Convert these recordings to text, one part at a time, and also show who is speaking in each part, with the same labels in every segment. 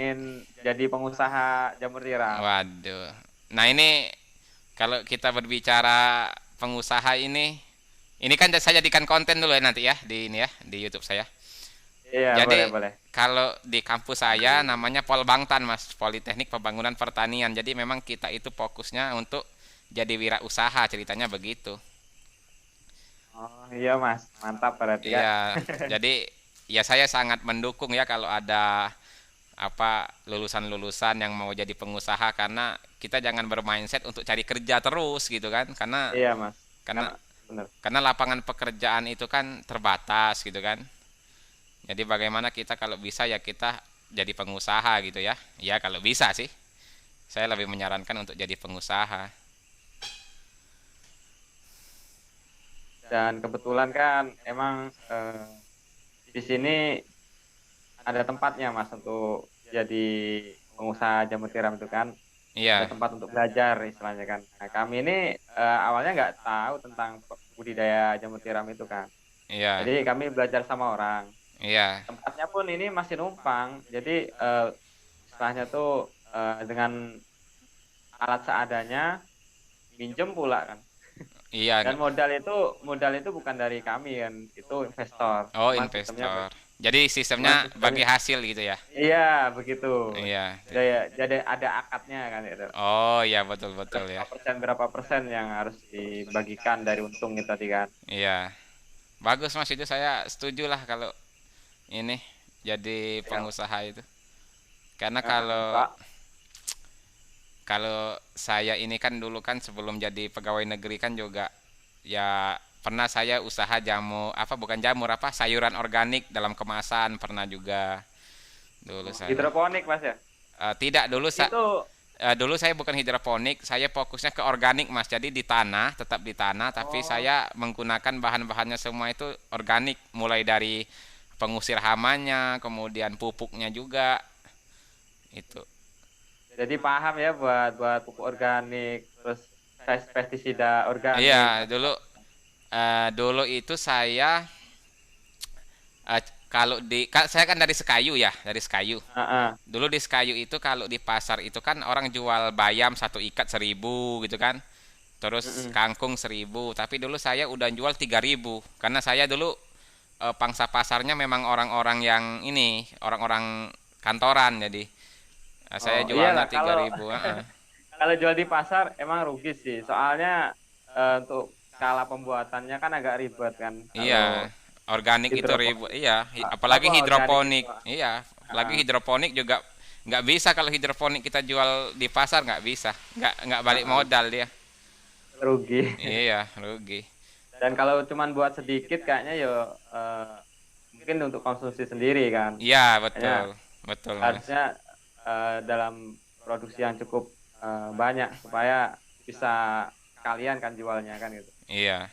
Speaker 1: ingin jadi pengusaha jamur tiram.
Speaker 2: Waduh. Nah ini kalau kita berbicara pengusaha ini kan saya jadikan konten dulu ya nanti ya di ini ya di YouTube saya.
Speaker 1: Iya, boleh,
Speaker 2: Jadi
Speaker 1: boleh.
Speaker 2: kalau di kampus saya namanya Polbangtan Mas, Politeknik Pembangunan Pertanian. Jadi memang kita itu fokusnya untuk jadi wirausaha ceritanya begitu.
Speaker 1: Oh, iya, Mas. Mantap berarti kan.
Speaker 2: Iya, jadi ya saya sangat mendukung ya kalau ada apa lulusan-lulusan yang mau jadi pengusaha karena kita jangan bermindset untuk cari kerja terus gitu kan
Speaker 1: Iya, Mas.
Speaker 2: karena
Speaker 1: Karena bener.
Speaker 2: karena lapangan pekerjaan itu kan terbatas gitu kan. Jadi bagaimana kita kalau bisa ya kita jadi pengusaha gitu ya. Ya kalau bisa sih. Saya lebih menyarankan untuk jadi pengusaha.
Speaker 1: Dan kebetulan kan emang di sini ada tempatnya, Mas, untuk jadi pengusaha jamur tiram itu kan. Ada
Speaker 2: Iya,
Speaker 1: tempat untuk belajar istilahnya kan. Nah, kami ini awalnya nggak tahu tentang budidaya jamur tiram itu kan.
Speaker 2: iya,
Speaker 1: Jadi kami belajar sama orang.
Speaker 2: iya,
Speaker 1: Tempatnya pun ini masih numpang. Jadi istilahnya tuh dengan alat seadanya, minjem pula kan.
Speaker 2: iya.
Speaker 1: Dan modal itu bukan dari kami kan, itu investor.
Speaker 2: Oh,
Speaker 1: Cuman sistemnya
Speaker 2: investor. Jadi
Speaker 1: cuman
Speaker 2: sistemnya
Speaker 1: sistemnya
Speaker 2: bagi hasil gitu ya.
Speaker 1: iya begitu.
Speaker 2: Iya.
Speaker 1: Jadi ada akadnya kan itu.
Speaker 2: Oh, iya betul betul ya.
Speaker 1: Berapa persen yang harus dibagikan dari untung itu tadi kan.
Speaker 2: Iya. Bagus Mas itu saya setuju lah kalau ini jadi
Speaker 1: Ya,
Speaker 2: pengusaha itu. Karena kalau
Speaker 1: Pak.
Speaker 2: kalau saya ini kan dulu kan sebelum jadi pegawai negeri kan juga ya pernah saya usaha jamu apa bukan jamur apa sayuran organik dalam kemasan pernah juga dulu saya.
Speaker 1: Hidroponik Mas ya.
Speaker 2: Tidak
Speaker 1: Itu
Speaker 2: dulu saya bukan hidroponik, saya fokusnya ke organik Mas. Jadi di tanah, tetap di tanah, tapi
Speaker 1: oh
Speaker 2: saya menggunakan bahan-bahannya semua itu organik, mulai dari pengusir hamanya, kemudian pupuknya juga itu.
Speaker 1: jadi paham ya buat buat pupuk organik, terus pestisida organik
Speaker 2: Iya, dulu itu saya saya kan dari Sekayu ya, dari Sekayu.
Speaker 1: Heeh.
Speaker 2: Dulu di Sekayu itu kalau di pasar itu kan orang jual bayam satu ikat 1.000 gitu kan. Terus
Speaker 1: Mm-mm.
Speaker 2: kangkung 1.000, tapi dulu saya udah jual 3.000 karena saya dulu pangsa pasarnya memang orang-orang yang ini, orang-orang kantoran jadi saya
Speaker 1: Oh
Speaker 2: jualnya
Speaker 1: iyalah,
Speaker 2: tiga
Speaker 1: kalau
Speaker 2: ribu.
Speaker 1: kalau jual di pasar emang rugi sih, soalnya untuk skala pembuatannya kan agak ribet kan
Speaker 2: Iya,
Speaker 1: kalau
Speaker 2: organik itu ribu.
Speaker 1: hidroponik.
Speaker 2: Iya,
Speaker 1: Apa
Speaker 2: apalagi
Speaker 1: organik itu?
Speaker 2: hidroponik. Iya, apalagi
Speaker 1: Heeh.
Speaker 2: hidroponik juga nggak bisa kalau hidroponik kita jual di pasar nggak bisa, nggak balik
Speaker 1: Heeh.
Speaker 2: modal dia.
Speaker 1: Rugi.
Speaker 2: Iya, rugi.
Speaker 1: Dan kalau cuman buat sedikit kayaknya yo mungkin untuk konsumsi sendiri kan.
Speaker 2: Iya, betul,
Speaker 1: Kayaknya
Speaker 2: betul mas.
Speaker 1: harusnya dalam produksi yang cukup banyak supaya bisa kalian kan jualnya kan gitu.
Speaker 2: Iya.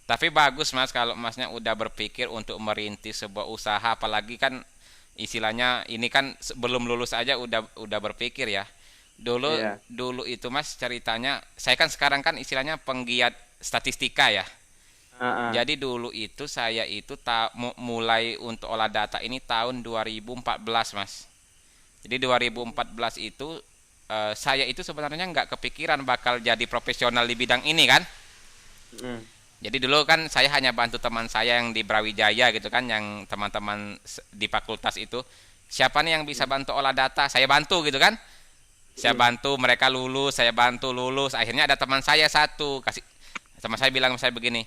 Speaker 2: Tapi bagus mas kalau masnya udah berpikir untuk merintis sebuah usaha, apalagi kan istilahnya ini kan sebelum lulus aja udah berpikir ya. Dulu
Speaker 1: Iya.
Speaker 2: dulu itu mas ceritanya, saya kan sekarang kan istilahnya penggiat statistika ya.
Speaker 1: Heeh.
Speaker 2: Jadi dulu itu saya itu mulai untuk olah data ini tahun 2014 mas. Jadi 2014 itu saya itu sebenarnya nggak kepikiran bakal jadi profesional di bidang ini kan.
Speaker 1: Mm.
Speaker 2: Jadi dulu kan saya hanya bantu teman saya yang di Brawijaya gitu kan, yang teman-teman di fakultas itu. Siapa nih yang bisa bantu olah data? Saya bantu gitu kan. Saya
Speaker 1: Mm.
Speaker 2: bantu mereka lulus, saya bantu lulus. Akhirnya ada teman saya satu, teman saya bilang sama saya begini,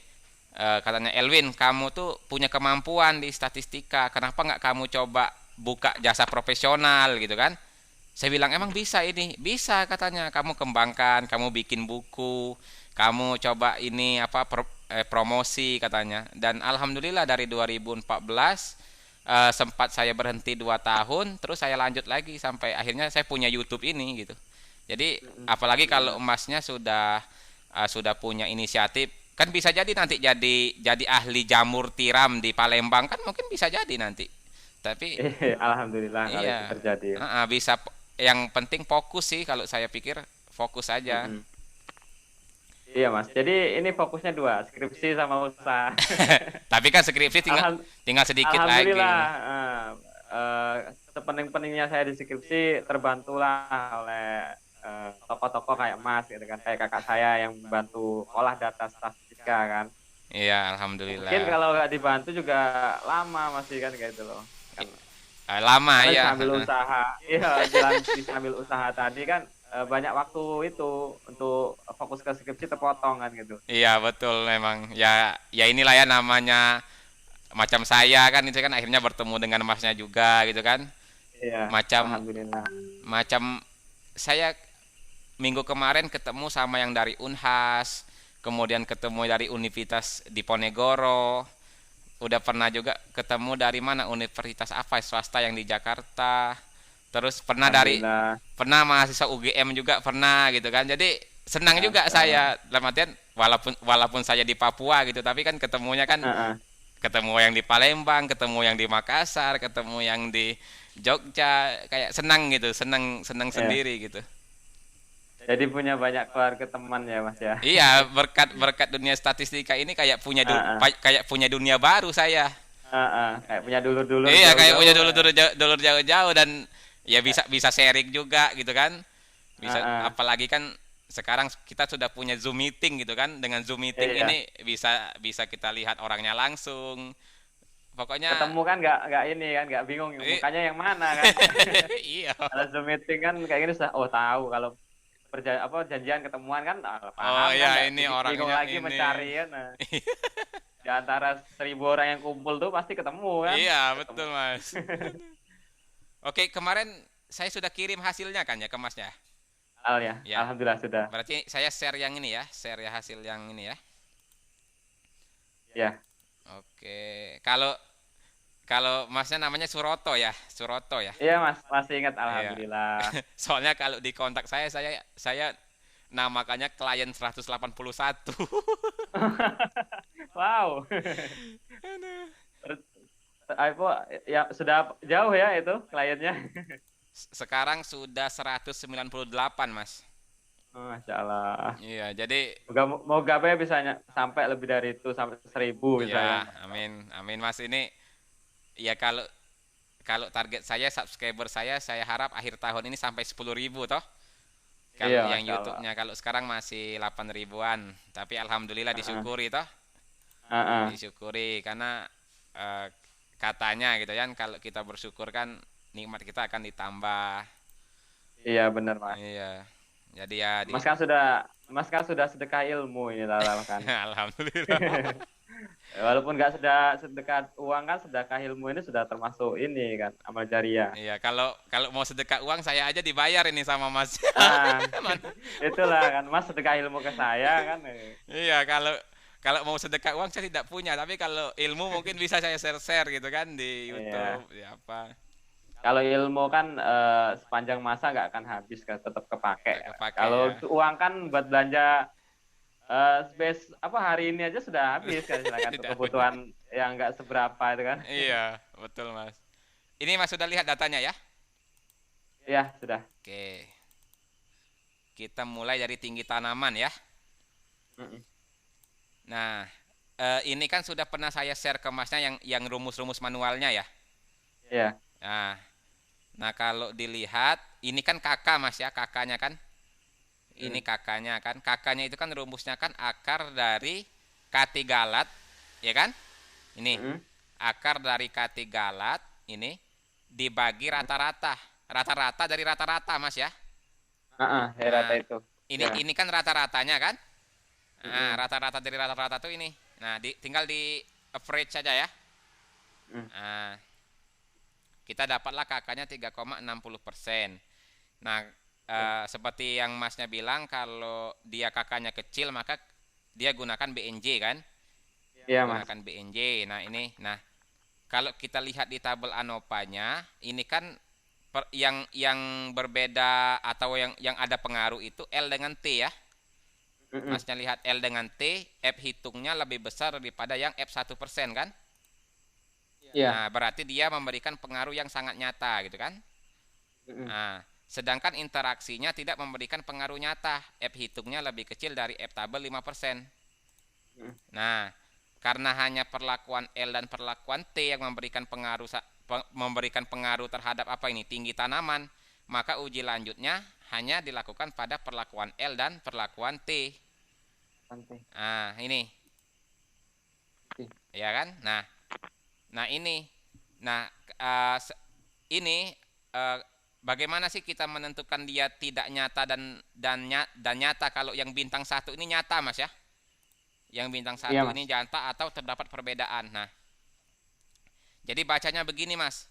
Speaker 2: katanya Elwin, kamu tuh punya kemampuan di statistika. Kenapa nggak kamu coba buka jasa profesional gitu kan? Saya bilang emang bisa ini, bisa katanya. Kamu kembangkan, kamu bikin buku, kamu coba ini apa promosi katanya. Dan alhamdulillah dari 2014 sempat saya berhenti 2 tahun, terus saya lanjut lagi sampai akhirnya saya punya YouTube ini gitu. Jadi
Speaker 1: Mm.
Speaker 2: apalagi kalau
Speaker 1: Iya.
Speaker 2: emasnya sudah punya inisiatif, kan bisa jadi nanti jadi ahli jamur tiram di Palembang kan mungkin bisa jadi nanti. Tapi
Speaker 1: Alhamdulillah kalau itu
Speaker 2: iya,
Speaker 1: terjadi.
Speaker 2: bisa. Yang penting fokus sih kalau saya pikir fokus aja.
Speaker 1: Mm-mm. Iya Mas. Jadi ini fokusnya dua, skripsi sama usaha.
Speaker 2: Tapi kan skripsi tinggal
Speaker 1: Alham-
Speaker 2: tinggal sedikit
Speaker 1: Alhamdulillah
Speaker 2: lagi.
Speaker 1: eh, sepening-peningnya saya di skripsi terbantulah oleh tokoh-tokoh kayak Mas gitu kan, kayak kakak saya yang bantu olah data statistika kan.
Speaker 2: Iya,
Speaker 1: Mungkin
Speaker 2: alhamdulillah.
Speaker 1: kalau nggak dibantu juga lama masih kan kayak gitu loh. Kan
Speaker 2: Lama
Speaker 1: karena
Speaker 2: ya.
Speaker 1: sambil usaha, iya sambil usaha tadi kan banyak waktu itu untuk fokus ke skripsi terpotong kan gitu.
Speaker 2: Iya, betul memang. Ya, ya inilah ya namanya macam saya kan itu kan akhirnya bertemu dengan masnya juga gitu kan.
Speaker 1: Iya,
Speaker 2: Macam
Speaker 1: alhamdulillah.
Speaker 2: macam saya minggu kemarin ketemu sama yang dari Unhas, kemudian ketemu dari Universitas Diponegoro, udah pernah juga ketemu dari mana universitas apa swasta yang di Jakarta, terus
Speaker 1: Alhamdulillah.
Speaker 2: pernah mahasiswa UGM juga pernah gitu kan. Jadi senang juga
Speaker 1: Eh,
Speaker 2: saya dalam artian walaupun saya di Papua gitu, tapi kan ketemunya kan
Speaker 1: eh,
Speaker 2: ketemu yang di Palembang, ketemu yang di Makassar, ketemu yang di Jogja, kayak senang gitu, senang senang
Speaker 1: ya.
Speaker 2: sendiri gitu.
Speaker 1: Jadi punya banyak keluarga teman ya Mas ya.
Speaker 2: Iya, berkat berkat dunia statistika ini
Speaker 1: Eh, eh,
Speaker 2: kayak punya dunia baru saya.
Speaker 1: Kayak punya dulur-dulur
Speaker 2: Iya, kayak punya
Speaker 1: jauh-jauh.
Speaker 2: dulur jauh-jauh dan ya bisa bisa sharing juga gitu kan. Bisa
Speaker 1: Eh.
Speaker 2: apalagi kan sekarang kita sudah punya Zoom meeting gitu kan. Dengan Zoom meeting
Speaker 1: Iya.
Speaker 2: ini bisa bisa kita lihat orangnya langsung. Pokoknya
Speaker 1: Ketemu kan nggak ini kan nggak bingung
Speaker 2: i-
Speaker 1: mukanya yang mana kan.
Speaker 2: iya.
Speaker 1: Kalau Zoom meeting kan kayak gini sudah oh tahu kalau apa janjian ketemuan kan
Speaker 2: Oh
Speaker 1: paham kan
Speaker 2: ya
Speaker 1: nggak
Speaker 2: ini
Speaker 1: bingung
Speaker 2: orangnya
Speaker 1: lagi
Speaker 2: ini.
Speaker 1: mencari kan. Nah, di antara 1.000 orang yang kumpul tuh pasti ketemu kan.
Speaker 2: Iya,
Speaker 1: Ketemu.
Speaker 2: betul, Mas. Oke, kemarin saya sudah kirim hasilnya kan ya ke Masnya?
Speaker 1: Al ya,
Speaker 2: Ya.
Speaker 1: alhamdulillah sudah.
Speaker 2: Berarti saya share yang ini ya, share ya hasil yang ini ya.
Speaker 1: Ya,
Speaker 2: Oke. Kalau kalau Masnya namanya Suroto ya, Suroto ya.
Speaker 1: iya Mas masih ingat
Speaker 2: Iya.
Speaker 1: alhamdulillah.
Speaker 2: Soalnya kalau di kontak saya namakannya klien 181.
Speaker 1: Wow.
Speaker 2: Aduh.
Speaker 1: Apa ya sudah jauh ya itu kliennya.
Speaker 2: Sekarang sudah 198, Mas.
Speaker 1: Masya Allah.
Speaker 2: Iya, jadi
Speaker 1: Moga ya bisa sampai lebih dari itu sampai 1.000 bisa ya.
Speaker 2: ya amin amin Mas ini ya kalau kalau target saya subscriber saya harap akhir tahun ini sampai 10.000 toh. Kalau
Speaker 1: Iya
Speaker 2: yang
Speaker 1: Masya Allah.
Speaker 2: YouTube-nya kalau sekarang masih 8 ribuan, tapi alhamdulillah
Speaker 1: Heeh,
Speaker 2: disyukuri toh.
Speaker 1: heeh.
Speaker 2: Disyukuri karena eh, katanya gitu kan kalau kita bersyukur kan nikmat kita akan ditambah.
Speaker 1: Iya benar Mas.
Speaker 2: Iya. Jadi ya di
Speaker 1: Mas kan sudah sedekah ilmu ini Lala kan.
Speaker 2: alhamdulillah.
Speaker 1: Walaupun nggak sudah sedekah uang kan sedekah ilmu ini sudah termasuk ini kan amal jariah.
Speaker 2: Iya, kalau kalau mau sedekah uang saya aja dibayar ini sama Mas.
Speaker 1: Ah, itulah kan Mas sedekah ilmu ke saya kan.
Speaker 2: Iya, kalau kalau mau sedekah uang saya tidak punya, tapi kalau ilmu mungkin bisa saya share-share gitu kan di
Speaker 1: Iya.
Speaker 2: YouTube, di apa,
Speaker 1: Kalau ilmu kan sepanjang masa nggak akan habis kan tetap kepake.
Speaker 2: nggak kepake
Speaker 1: Kalau
Speaker 2: ya.
Speaker 1: uang kan buat belanja space apa hari ini aja sudah habis kan silakan untuk
Speaker 2: Tidak punya.
Speaker 1: kebutuhan yang nggak seberapa itu kan.
Speaker 2: Iya, betul Mas. Ini Mas sudah lihat datanya ya?
Speaker 1: Ya sudah.
Speaker 2: Oke, kita mulai dari tinggi tanaman ya.
Speaker 1: Mm-mm.
Speaker 2: Nah, ini kan sudah pernah saya share ke Masnya yang rumus-rumus manualnya ya.
Speaker 1: Ya.
Speaker 2: Nah, nah kalau dilihat ini kan kakak Mas ya, kakaknya kan. Ini
Speaker 1: Mm.
Speaker 2: kakaknya kan. Kakaknya itu kan rumusnya kan akar dari kati galat, ya kan? Ini
Speaker 1: Mm-mm.
Speaker 2: akar dari kati galat ini dibagi rata-rata. Rata-rata dari rata-rata, Mas ya.
Speaker 1: Herata
Speaker 2: Nah,
Speaker 1: itu.
Speaker 2: ini
Speaker 1: Ya.
Speaker 2: ini kan rata-ratanya kan? Nah,
Speaker 1: Mm-mm.
Speaker 2: rata-rata dari rata-rata tuh ini. Nah, tinggal di average saja ya.
Speaker 1: Mm.
Speaker 2: Nah, kita dapatlah kakaknya 3,60%. Nah,
Speaker 1: Ya.
Speaker 2: seperti yang Masnya bilang kalau dia kakaknya kecil maka dia gunakan BNJ kan?
Speaker 1: Iya Mas.
Speaker 2: Gunakan BNJ. Nah, ini nah kalau kita lihat di tabel ANOVA-nya ini kan yang berbeda atau yang ada pengaruh itu L dengan T ya.
Speaker 1: Mm-mm.
Speaker 2: Masnya lihat L dengan T, F hitungnya lebih besar daripada yang F1% kan?
Speaker 1: Iya.
Speaker 2: Nah, berarti dia memberikan pengaruh yang sangat nyata gitu kan?
Speaker 1: Mm-mm.
Speaker 2: Nah, sedangkan interaksinya tidak memberikan pengaruh nyata. F hitungnya lebih kecil dari F tabel 5%.
Speaker 1: Mm.
Speaker 2: Nah, karena hanya perlakuan L dan perlakuan T yang memberikan memberikan pengaruh terhadap apa ini tinggi tanaman, maka uji lanjutnya hanya dilakukan pada perlakuan L dan perlakuan T.
Speaker 1: Penting.
Speaker 2: Nah, ini,
Speaker 1: Oke.
Speaker 2: ya kan? Nah ini, nah ini bagaimana sih kita menentukan dia tidak nyata dan nyata kalau yang bintang satu ini nyata, Mas ya? Yang bintang
Speaker 1: Iya,
Speaker 2: satu
Speaker 1: Mas.
Speaker 2: ini nyata atau terdapat perbedaan. Nah, jadi bacanya begini, Mas.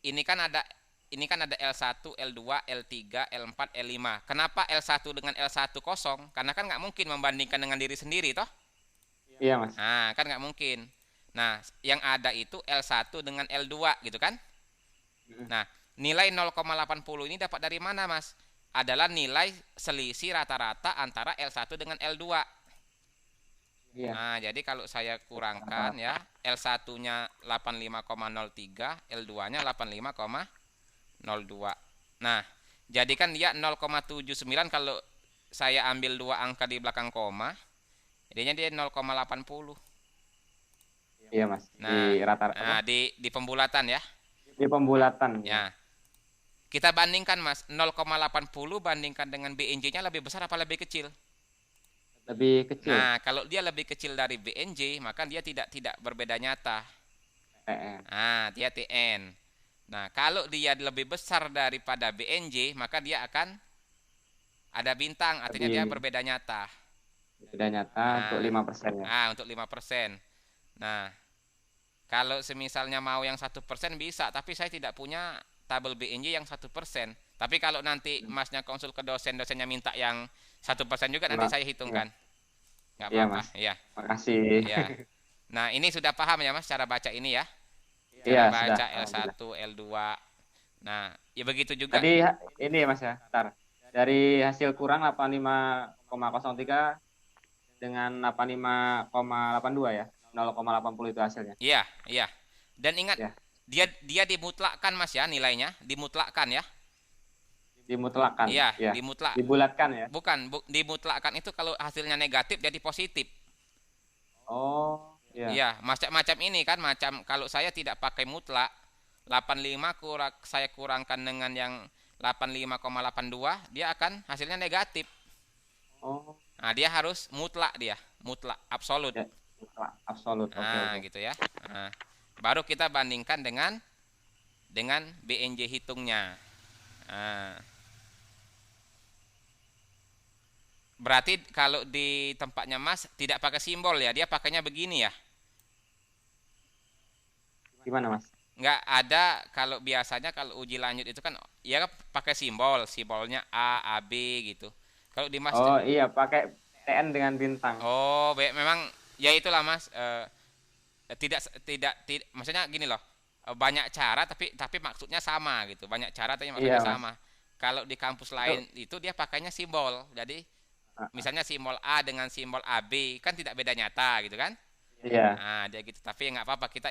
Speaker 2: Ini kan ada L1, L2, L3, L4, L5. Kenapa L1 dengan L1 kosong? Karena kan nggak mungkin membandingkan dengan diri sendiri, toh?
Speaker 1: Iya, Mas.
Speaker 2: Nah, kan nggak mungkin. Nah, yang ada itu L1 dengan L2 gitu kan?
Speaker 1: Mm.
Speaker 2: Nah, nilai 0,80 ini dapat dari mana, Mas? Adalah nilai selisih rata-rata antara L1 dengan L2.
Speaker 1: Iya.
Speaker 2: Nah, jadi kalau saya kurangkan ya, L1-nya 85,03, L2-nya 85,02. Nah, jadi kan dia 0,79 kalau saya ambil dua angka di belakang koma, jadinya dia 0,80.
Speaker 1: Iya, Mas.
Speaker 2: Nah,
Speaker 1: Di rata-rata
Speaker 2: di pembulatan ya.
Speaker 1: di pembulatan ya.
Speaker 2: Ya. Kita bandingkan, Mas, 0,80 bandingkan dengan BNJ-nya lebih besar apa lebih kecil?
Speaker 1: Lebih kecil.
Speaker 2: Nah, kalau dia lebih kecil dari BNJ, maka dia tidak berbeda nyata. Nah, dia TN. Nah, kalau dia lebih besar daripada BNJ, maka dia akan ada bintang, artinya dia
Speaker 1: Lebih
Speaker 2: berbeda nyata.
Speaker 1: beda nyata untuk
Speaker 2: Nah,
Speaker 1: 5% ya.
Speaker 2: untuk 5%. Nah, kalau semisalnya mau yang 1% bisa, tapi saya tidak punya tabel BNJ yang 1%. Tapi kalau nanti Masnya konsul ke dosen, dosennya minta yang 1% juga, nanti
Speaker 1: Kurang.
Speaker 2: saya hitungkan. Nggak
Speaker 1: Iya,
Speaker 2: apa-apa,
Speaker 1: Mas.
Speaker 2: ya.
Speaker 1: Makasih.
Speaker 2: Ya. Nah, ini sudah paham ya, Mas, cara baca ini ya? Cara
Speaker 1: Iya, sudah.
Speaker 2: baca
Speaker 1: Alhamdulillah.
Speaker 2: L1, L2. Nah, ya begitu juga.
Speaker 1: Tadi ini Mas ya, ntar. Dari hasil kurang 85,03 dengan 85,82 ya. 0,80 itu hasilnya.
Speaker 2: Iya, iya. Dan ingat,
Speaker 1: Ya,
Speaker 2: dia dia dimutlakkan, Mas ya, nilainya, dimutlakkan ya.
Speaker 1: dimutlakan.
Speaker 2: Iya,
Speaker 1: Ya.
Speaker 2: dimutlak.
Speaker 1: Dibulatkan ya.
Speaker 2: Bukan, dimutlakkan itu kalau hasilnya negatif jadi positif.
Speaker 1: Oh, ya.
Speaker 2: Iya, macam-macam ini kan, macam kalau saya tidak pakai mutlak, 85 saya kurangkan dengan yang 85,82, dia akan hasilnya negatif.
Speaker 1: Oh,
Speaker 2: Nah, dia harus mutlak, mutlak absolut.
Speaker 1: ya. Mutlak, absolut. Oke,
Speaker 2: Nah,
Speaker 1: oke.
Speaker 2: gitu ya. Nah, baru kita bandingkan dengan BNJ hitungnya. Nah, berarti kalau di tempatnya Mas tidak pakai simbol ya, dia pakainya begini ya.
Speaker 1: Gimana, Mas?
Speaker 2: Nggak ada, kalau biasanya kalau uji lanjut itu kan ya pakai simbolnya A, A, B gitu. Kalau di Mas,
Speaker 1: Oh, iya, pakai TN dengan bintang.
Speaker 2: oh, memang ya itulah Mas. Tidak, maksudnya gini loh, banyak cara tapi maksudnya sama gitu, banyak cara tapi
Speaker 1: Iya,
Speaker 2: maksudnya
Speaker 1: Mas.
Speaker 2: sama. Kalau di kampus
Speaker 1: Itu,
Speaker 2: lain itu dia pakainya simbol, jadi
Speaker 1: ah,
Speaker 2: misalnya simbol A dengan simbol AB kan tidak beda nyata gitu kan.
Speaker 1: iya,
Speaker 2: Nah, dia gitu, tapi nggak apa-apa, kita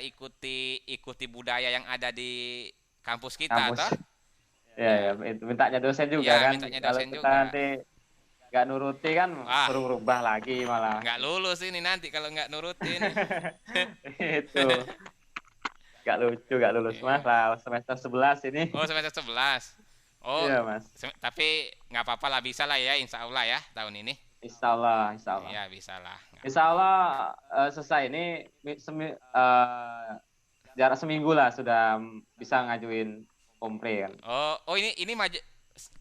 Speaker 2: ikuti budaya yang ada di kampus kita
Speaker 1: kampus.
Speaker 2: toh.
Speaker 1: Iya, ya,
Speaker 2: Ya,
Speaker 1: itu mintanya dosen juga
Speaker 2: ya
Speaker 1: kan.
Speaker 2: mintanya
Speaker 1: Kalau
Speaker 2: dosen
Speaker 1: kita
Speaker 2: juga.
Speaker 1: nanti nggak nuruti kan
Speaker 2: Wah,
Speaker 1: suruh berubah lagi malah.
Speaker 2: nggak lulus ini nanti kalau nggak nurutin.
Speaker 1: Itu nggak lucu, nggak lulus Mas
Speaker 2: Iya.
Speaker 1: lah semester 11 ini.
Speaker 2: Oh, semester 11. Oh,
Speaker 1: Iya, Mas.
Speaker 2: tapi nggak apa-apa lah, bisa lah ya, insya Allah ya tahun ini.
Speaker 1: Insya Allah, insya Allah.
Speaker 2: Iya, bisa lah.
Speaker 1: Insya Allah selesai ini jarak seminggu lah sudah bisa ngajuin kompre kan.
Speaker 2: Oh, ini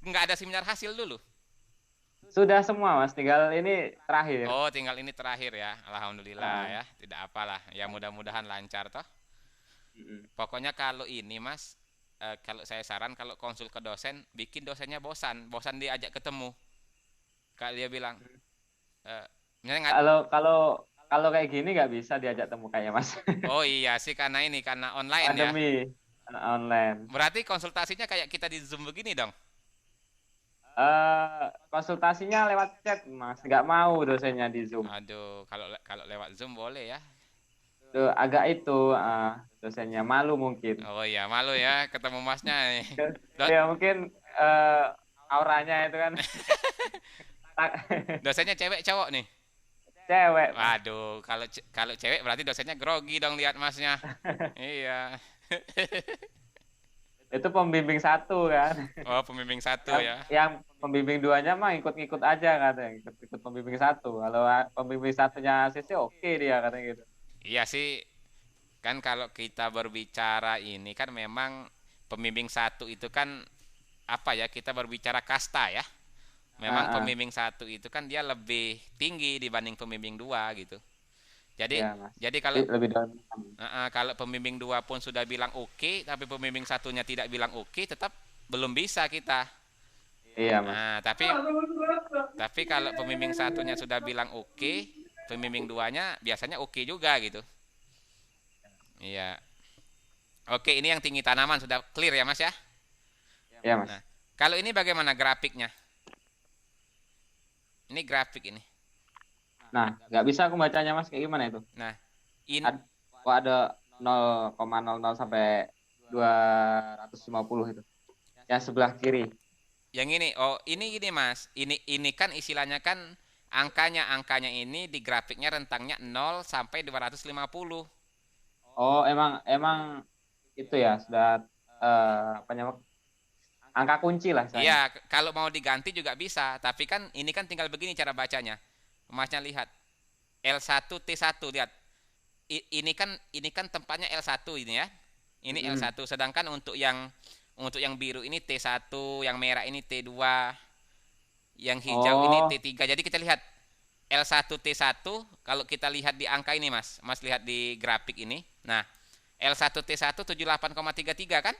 Speaker 2: nggak ada seminar hasil dulu.
Speaker 1: Sudah semua Mas, tinggal ini terakhir.
Speaker 2: Oh, tinggal ini terakhir ya. Alhamdulillah
Speaker 1: Ah,
Speaker 2: ya. Tidak apalah. Ya mudah-mudahan lancar toh.
Speaker 1: mm-mm.
Speaker 2: Pokoknya kalau ini Mas, kalau saya saran kalau konsul ke dosen, bikin dosennya bosan diajak ketemu. Kalau dia bilang, eh, misalnya
Speaker 1: Kalau kalau kalau kayak gini nggak bisa diajak temu kayaknya Mas.
Speaker 2: oh iya sih karena online ya.
Speaker 1: Pandemi online.
Speaker 2: Berarti konsultasinya kayak kita di Zoom begini dong.
Speaker 1: Konsultasinya lewat chat Mas, nggak mau dosennya di Zoom.
Speaker 2: Aduh, kalau kalau lewat Zoom boleh ya.
Speaker 1: Itu agak itu dosennya malu mungkin.
Speaker 2: Oh iya, malu ya ketemu Masnya nih. Do-
Speaker 1: Ya mungkin auranya itu kan
Speaker 2: dosennya cewek cowok nih.
Speaker 1: cewek Mas.
Speaker 2: Waduh, kalau cewek berarti dosennya grogi dong lihat Masnya. Iya.
Speaker 1: Itu pembimbing satu kan.
Speaker 2: Oh, pembimbing satu
Speaker 1: Yang,
Speaker 2: ya.
Speaker 1: yang pembimbing duanya mah ikut-ikut aja katanya, ikut-ikut pembimbing satu. Kalau pembimbing satunya sisi oke dia katanya gitu.
Speaker 2: Iya sih, kan kalau kita berbicara ini kan memang pembimbing satu itu kan apa ya, kita berbicara kasta ya. Memang
Speaker 1: Ah, ah.
Speaker 2: pembimbing satu itu kan dia lebih tinggi dibanding pembimbing dua gitu. Jadi
Speaker 1: Iya mas.
Speaker 2: jadi
Speaker 1: Jadi
Speaker 2: kalau
Speaker 1: lebih dalam.
Speaker 2: kalau pembimbing dua pun sudah bilang oke, tapi pembimbing satunya tidak bilang oke, tetap belum bisa kita.
Speaker 1: Iya mas.
Speaker 2: Nah, tapi kalau pembimbing satunya sudah bilang oke, pembimbing duanya biasanya oke juga gitu. Iya. Oke, ini yang tinggi tanaman sudah clear ya Mas ya.
Speaker 1: Iya
Speaker 2: Nah,
Speaker 1: mas.
Speaker 2: kalau ini bagaimana grafiknya? Ini grafik ini.
Speaker 1: Nah, nggak bisa aku bacanya mas, kayak gimana itu?
Speaker 2: Nah, in
Speaker 1: Ad, kok ada 0,00 sampai 250 itu. Yang sebelah kiri.
Speaker 2: yang ini, oh ini gini Mas. Ini kan istilahnya kan angkanya ini di grafiknya rentangnya 0 sampai 250.
Speaker 1: Oh, emang emang itu ya sudah apa namanya, angka kunci lah
Speaker 2: Iya,
Speaker 1: istilahnya.
Speaker 2: kalau mau diganti juga bisa, tapi kan ini kan tinggal begini cara bacanya. Masnya lihat L1T1 lihat. Ini kan tempatnya L1 ini ya. Ini
Speaker 1: Mm-mm.
Speaker 2: L1, sedangkan untuk yang biru ini T1, yang merah ini T2, yang hijau ini
Speaker 1: Oh,
Speaker 2: T3. Jadi kita lihat L1T1 kalau kita lihat di angka ini Mas. Mas lihat di grafik ini. Nah, L1T1 78,33 kan?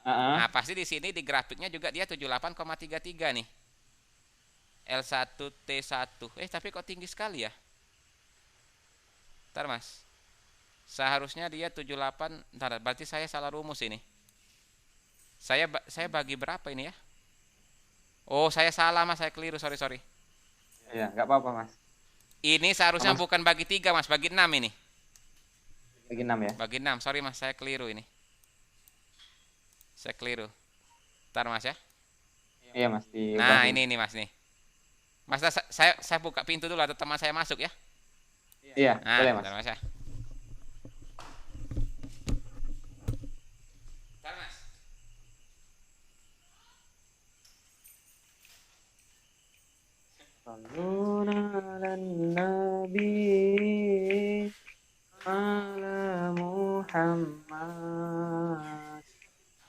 Speaker 2: Nah,
Speaker 1: heeh.
Speaker 2: pasti di sini di grafiknya juga dia 78,33 nih. L1T1. Tapi kok tinggi sekali ya? Ntar Mas. Seharusnya dia 78. Ntar, berarti saya salah rumus ini. Saya bagi berapa ini ya? Oh, saya salah Mas, saya keliru, sorry sorry.
Speaker 1: Iya, nggak apa-apa mas.
Speaker 2: Ini seharusnya
Speaker 1: Mas
Speaker 2: bukan bagi 3 Mas, bagi 6 ini.
Speaker 1: bagi 6 ya.
Speaker 2: Bagi 6, sorry Mas, saya keliru ini. Saya keliru. Ntar Mas ya.
Speaker 1: Iya mas,
Speaker 2: Nah,
Speaker 1: diubahin.
Speaker 2: ini Mas nih. Mas, saya buka pintu dulu atau teman saya masuk ya.
Speaker 1: Iya,
Speaker 2: Nah,
Speaker 1: boleh mas.
Speaker 2: bentar Mas ya. Ntar Mas.
Speaker 1: Salun ala nabi ala Muhammad.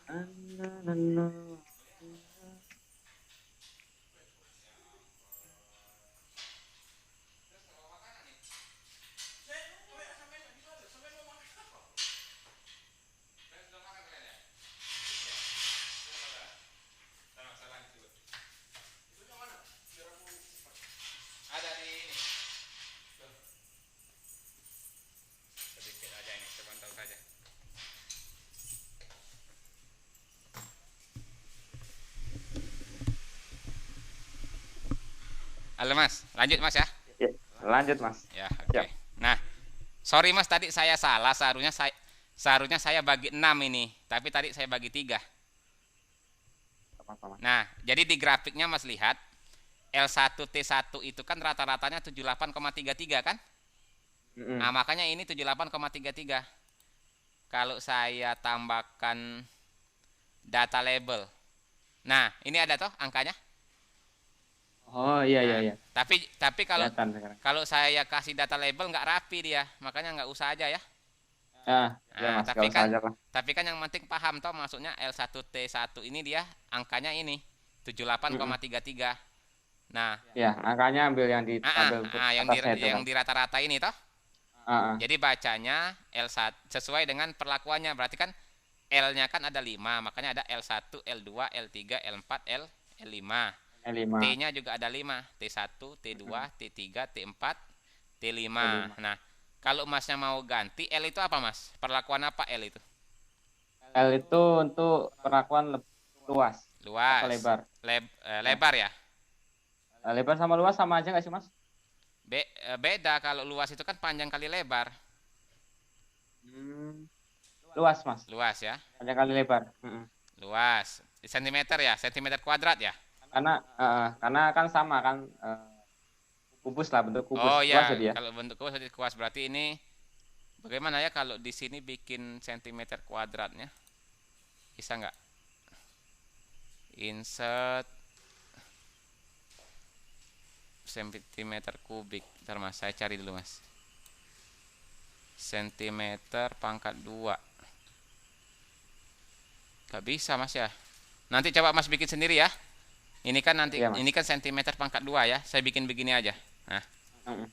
Speaker 1: Anna.
Speaker 2: Ada di ini. Sedikit aja ini, sebentar saja. Halo Mas, lanjut Mas ya.
Speaker 1: Ya, lanjut mas.
Speaker 2: Ya,
Speaker 1: Siap.
Speaker 2: oke. Nah, sorry Mas, tadi saya salah. Seharusnya saya bagi 6 ini, tapi tadi saya bagi 3.
Speaker 1: Apa-apa mas.
Speaker 2: Nah, jadi di grafiknya Mas lihat L1T1 itu kan rata-ratanya 78,33 kan? Nah,
Speaker 1: Mm-mm.
Speaker 2: makanya ini 78,33. Kalau saya tambahkan data label. Nah, ini ada toh angkanya?
Speaker 1: Oh iya iya
Speaker 2: Nah,
Speaker 1: iya.
Speaker 2: tapi kalau
Speaker 1: Kelihatan sekarang.
Speaker 2: kalau saya kasih data label nggak rapi dia, makanya nggak usah aja ya.
Speaker 1: Ah, iya
Speaker 2: Nah,
Speaker 1: mas,
Speaker 2: tapi
Speaker 1: gak usah
Speaker 2: kan
Speaker 1: aja lah.
Speaker 2: tapi kan yang penting paham toh maksudnya L1T1 ini dia angkanya ini
Speaker 1: Mm-mm.
Speaker 2: 78,33. Nah,
Speaker 1: Ya, angkanya ambil yang di tabel
Speaker 2: yang di
Speaker 1: atasnya itu
Speaker 2: yang
Speaker 1: kan.
Speaker 2: di rata-rata ini toh.
Speaker 1: Ah, ah.
Speaker 2: Jadi bacanya L1 sesuai dengan perlakuannya. Berarti kan L-nya kan ada 5, makanya ada L1, L2, L3, L4, L5.
Speaker 1: L5.
Speaker 2: T-nya juga ada 5, T1,
Speaker 1: Mm-mm.
Speaker 2: T2, T3, T4, T5.
Speaker 1: L5.
Speaker 2: Nah, kalau Masnya mau ganti L itu apa Mas? Perlakuan apa L itu?
Speaker 1: L itu untuk perlakuan luas atau
Speaker 2: Luas,
Speaker 1: lebar. Ya.
Speaker 2: lebar ya.
Speaker 1: Lebar sama luas sama aja nggak sih mas?
Speaker 2: Beda kalau luas itu kan panjang kali lebar.
Speaker 1: Hmm, luas mas.
Speaker 2: Luas ya.
Speaker 1: Banyak kali lebar. Mm-mm.
Speaker 2: Luas. Di sentimeter ya, sentimeter kuadrat ya.
Speaker 1: Karena kan sama kan, kubus lah, bentuk kubus
Speaker 2: Oh
Speaker 1: luas
Speaker 2: ya,
Speaker 1: jadi ya.
Speaker 2: kalau bentuk kuas berarti ini Bagaimana ya kalau di sini bikin sentimeter kuadratnya? Bisa nggak? Insert sentimeter kubik. Ntar mas, saya cari dulu mas. Sentimeter pangkat 2. Gak bisa mas ya. Nanti coba mas bikin sendiri ya. Ini kan nanti,
Speaker 1: Iya, Mas.
Speaker 2: ini kan sentimeter pangkat 2 ya. Saya bikin begini aja. Nah,
Speaker 1: Mm-mm.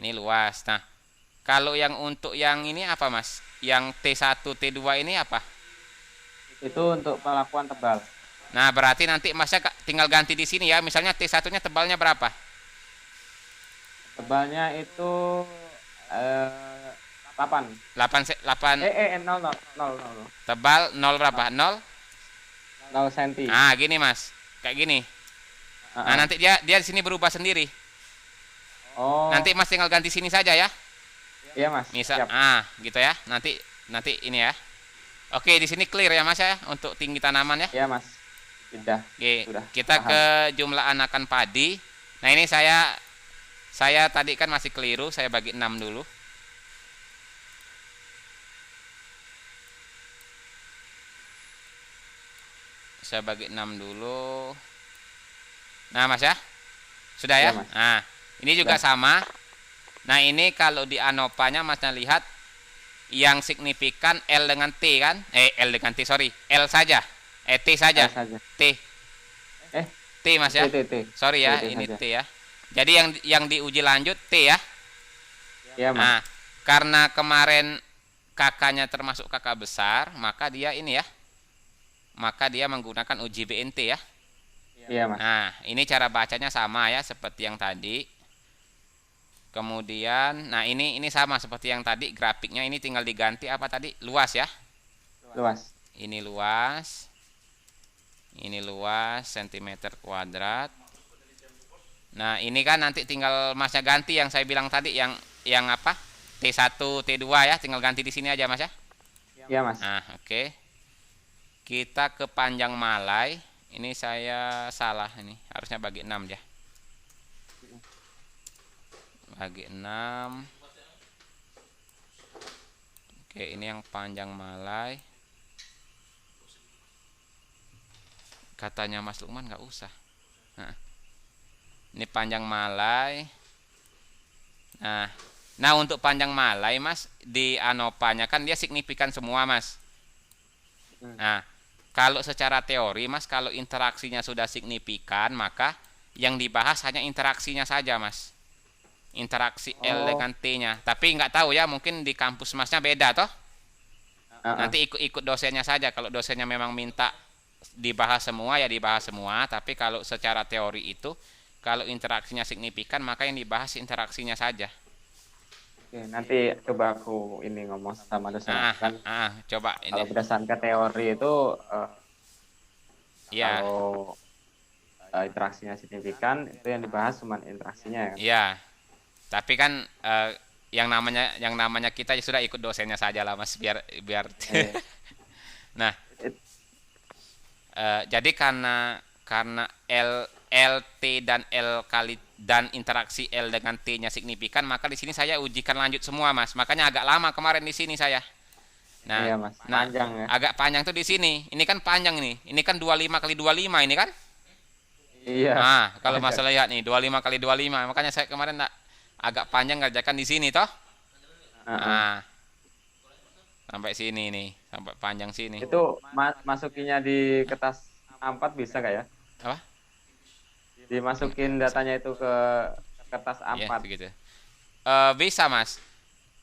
Speaker 2: ini luas. Nah, kalau yang untuk yang ini apa mas? Yang T1, T2 ini apa?
Speaker 1: Itu untuk pelakuan tebal.
Speaker 2: Nah, berarti nanti masnya tinggal ganti di sini ya. Misalnya T1-nya tebalnya berapa?
Speaker 1: Tebalnya itu 8.
Speaker 2: 8
Speaker 1: Nol nol nol nol
Speaker 2: tebal 0 berapa? 0.
Speaker 1: 0 senti.
Speaker 2: Nah, gini mas. Kayak gini. Nah,
Speaker 1: Heeh.
Speaker 2: nanti dia di sini berubah sendiri.
Speaker 1: Oh,
Speaker 2: Nanti mas tinggal ganti sini saja ya.
Speaker 1: iya Mas.
Speaker 2: Misal,
Speaker 1: Siap.
Speaker 2: gitu ya. Nanti nanti ini ya. Oke, di sini clear ya mas ya untuk tinggi tanaman ya.
Speaker 1: Iya Mas. Sudah.
Speaker 2: Oke,
Speaker 1: Sudah.
Speaker 2: kita
Speaker 1: Paham.
Speaker 2: ke jumlah anakan padi. Nah, ini saya tadi kan masih keliru, saya bagi 6 dulu. Saya bagi 6 dulu. Nah, Mas ya. Sudah ya?
Speaker 1: Iya Mas.
Speaker 2: Nah, ini juga
Speaker 1: Sudah.
Speaker 2: sama. Nah, ini kalau di anopanya Masnya lihat yang signifikan L dengan T kan? L dengan T, sorry. L saja. T saja.
Speaker 1: L saja.
Speaker 2: T.
Speaker 1: Eh,
Speaker 2: T Mas ya.
Speaker 1: T.
Speaker 2: Sorry ya,
Speaker 1: T
Speaker 2: ini
Speaker 1: saja.
Speaker 2: T ya. Jadi yang diuji lanjut T ya.
Speaker 1: Iya Mas.
Speaker 2: Nah, karena kemarin kakaknya termasuk kakak besar, maka dia ini ya. Maka dia menggunakan uji BNT ya.
Speaker 1: Iya Mas.
Speaker 2: Nah, ini cara bacanya sama ya seperti yang tadi. Kemudian, nah ini sama seperti yang tadi, grafiknya ini tinggal diganti apa tadi? Luas ya.
Speaker 1: Luas.
Speaker 2: Ini luas. Ini luas sentimeter kuadrat. Nah, ini kan nanti tinggal masnya ganti yang saya bilang tadi yang apa? T1, T2 ya, tinggal ganti di sini aja Mas ya.
Speaker 1: Iya Mas.
Speaker 2: Nah, oke. Kita ke panjang malai. Ini saya salah ini. Harusnya bagi 6 ya. Bagi 6. Oke, ini yang panjang malai. Katanya Mas Lukman nggak usah. Nah, ini panjang malai. Nah, untuk panjang malai Mas, di anopanya kan dia signifikan semua Mas. Nah, kalau secara teori Mas, kalau interaksinya sudah signifikan, maka yang dibahas hanya interaksinya saja Mas. Interaksi L
Speaker 1: Oh.
Speaker 2: dengan T-nya. Tapi nggak tahu ya, mungkin di kampus Masnya beda toh. Nanti ikut dosennya saja. Kalau dosennya memang minta dibahas semua ya dibahas semua. Tapi kalau secara teori itu, kalau interaksinya signifikan, maka yang dibahas interaksinya saja.
Speaker 1: Oke, nanti coba aku ini ngomong sama dosen kan.
Speaker 2: Coba
Speaker 1: Kalau
Speaker 2: ini.
Speaker 1: berdasarkan teori itu
Speaker 2: Ya,
Speaker 1: kalau interaksinya signifikan itu yang dibahas cuma interaksinya ya.
Speaker 2: ya. Tapi kan yang namanya kita ya sudah ikut dosennya saja lah Mas biar.
Speaker 1: Eh,
Speaker 2: Nah,
Speaker 1: it-
Speaker 2: jadi karena LT dan L kali dan interaksi L dengan T-nya signifikan, maka di sini saya ujikan lanjut semua Mas. Makanya agak lama kemarin di sini saya.
Speaker 1: iya Mas, panjang ya.
Speaker 2: Agak panjang tuh di sini. Ini kan panjang ini. Ini kan 25 kali 25 ini kan?
Speaker 1: Iya.
Speaker 2: Nah, kalau
Speaker 1: Panjang.
Speaker 2: masalah lihat nih 25 kali 25, makanya saya kemarin agak panjang ngerjakan di sini toh. Nah, sampai sini nih, sampai panjang sini.
Speaker 1: Itu masukinya di kertas A4 bisa nggak ya?
Speaker 2: Apa?
Speaker 1: Dimasukin datanya itu ke kertas
Speaker 2: Iya,
Speaker 1: A4.
Speaker 2: begitu. Bisa, Mas.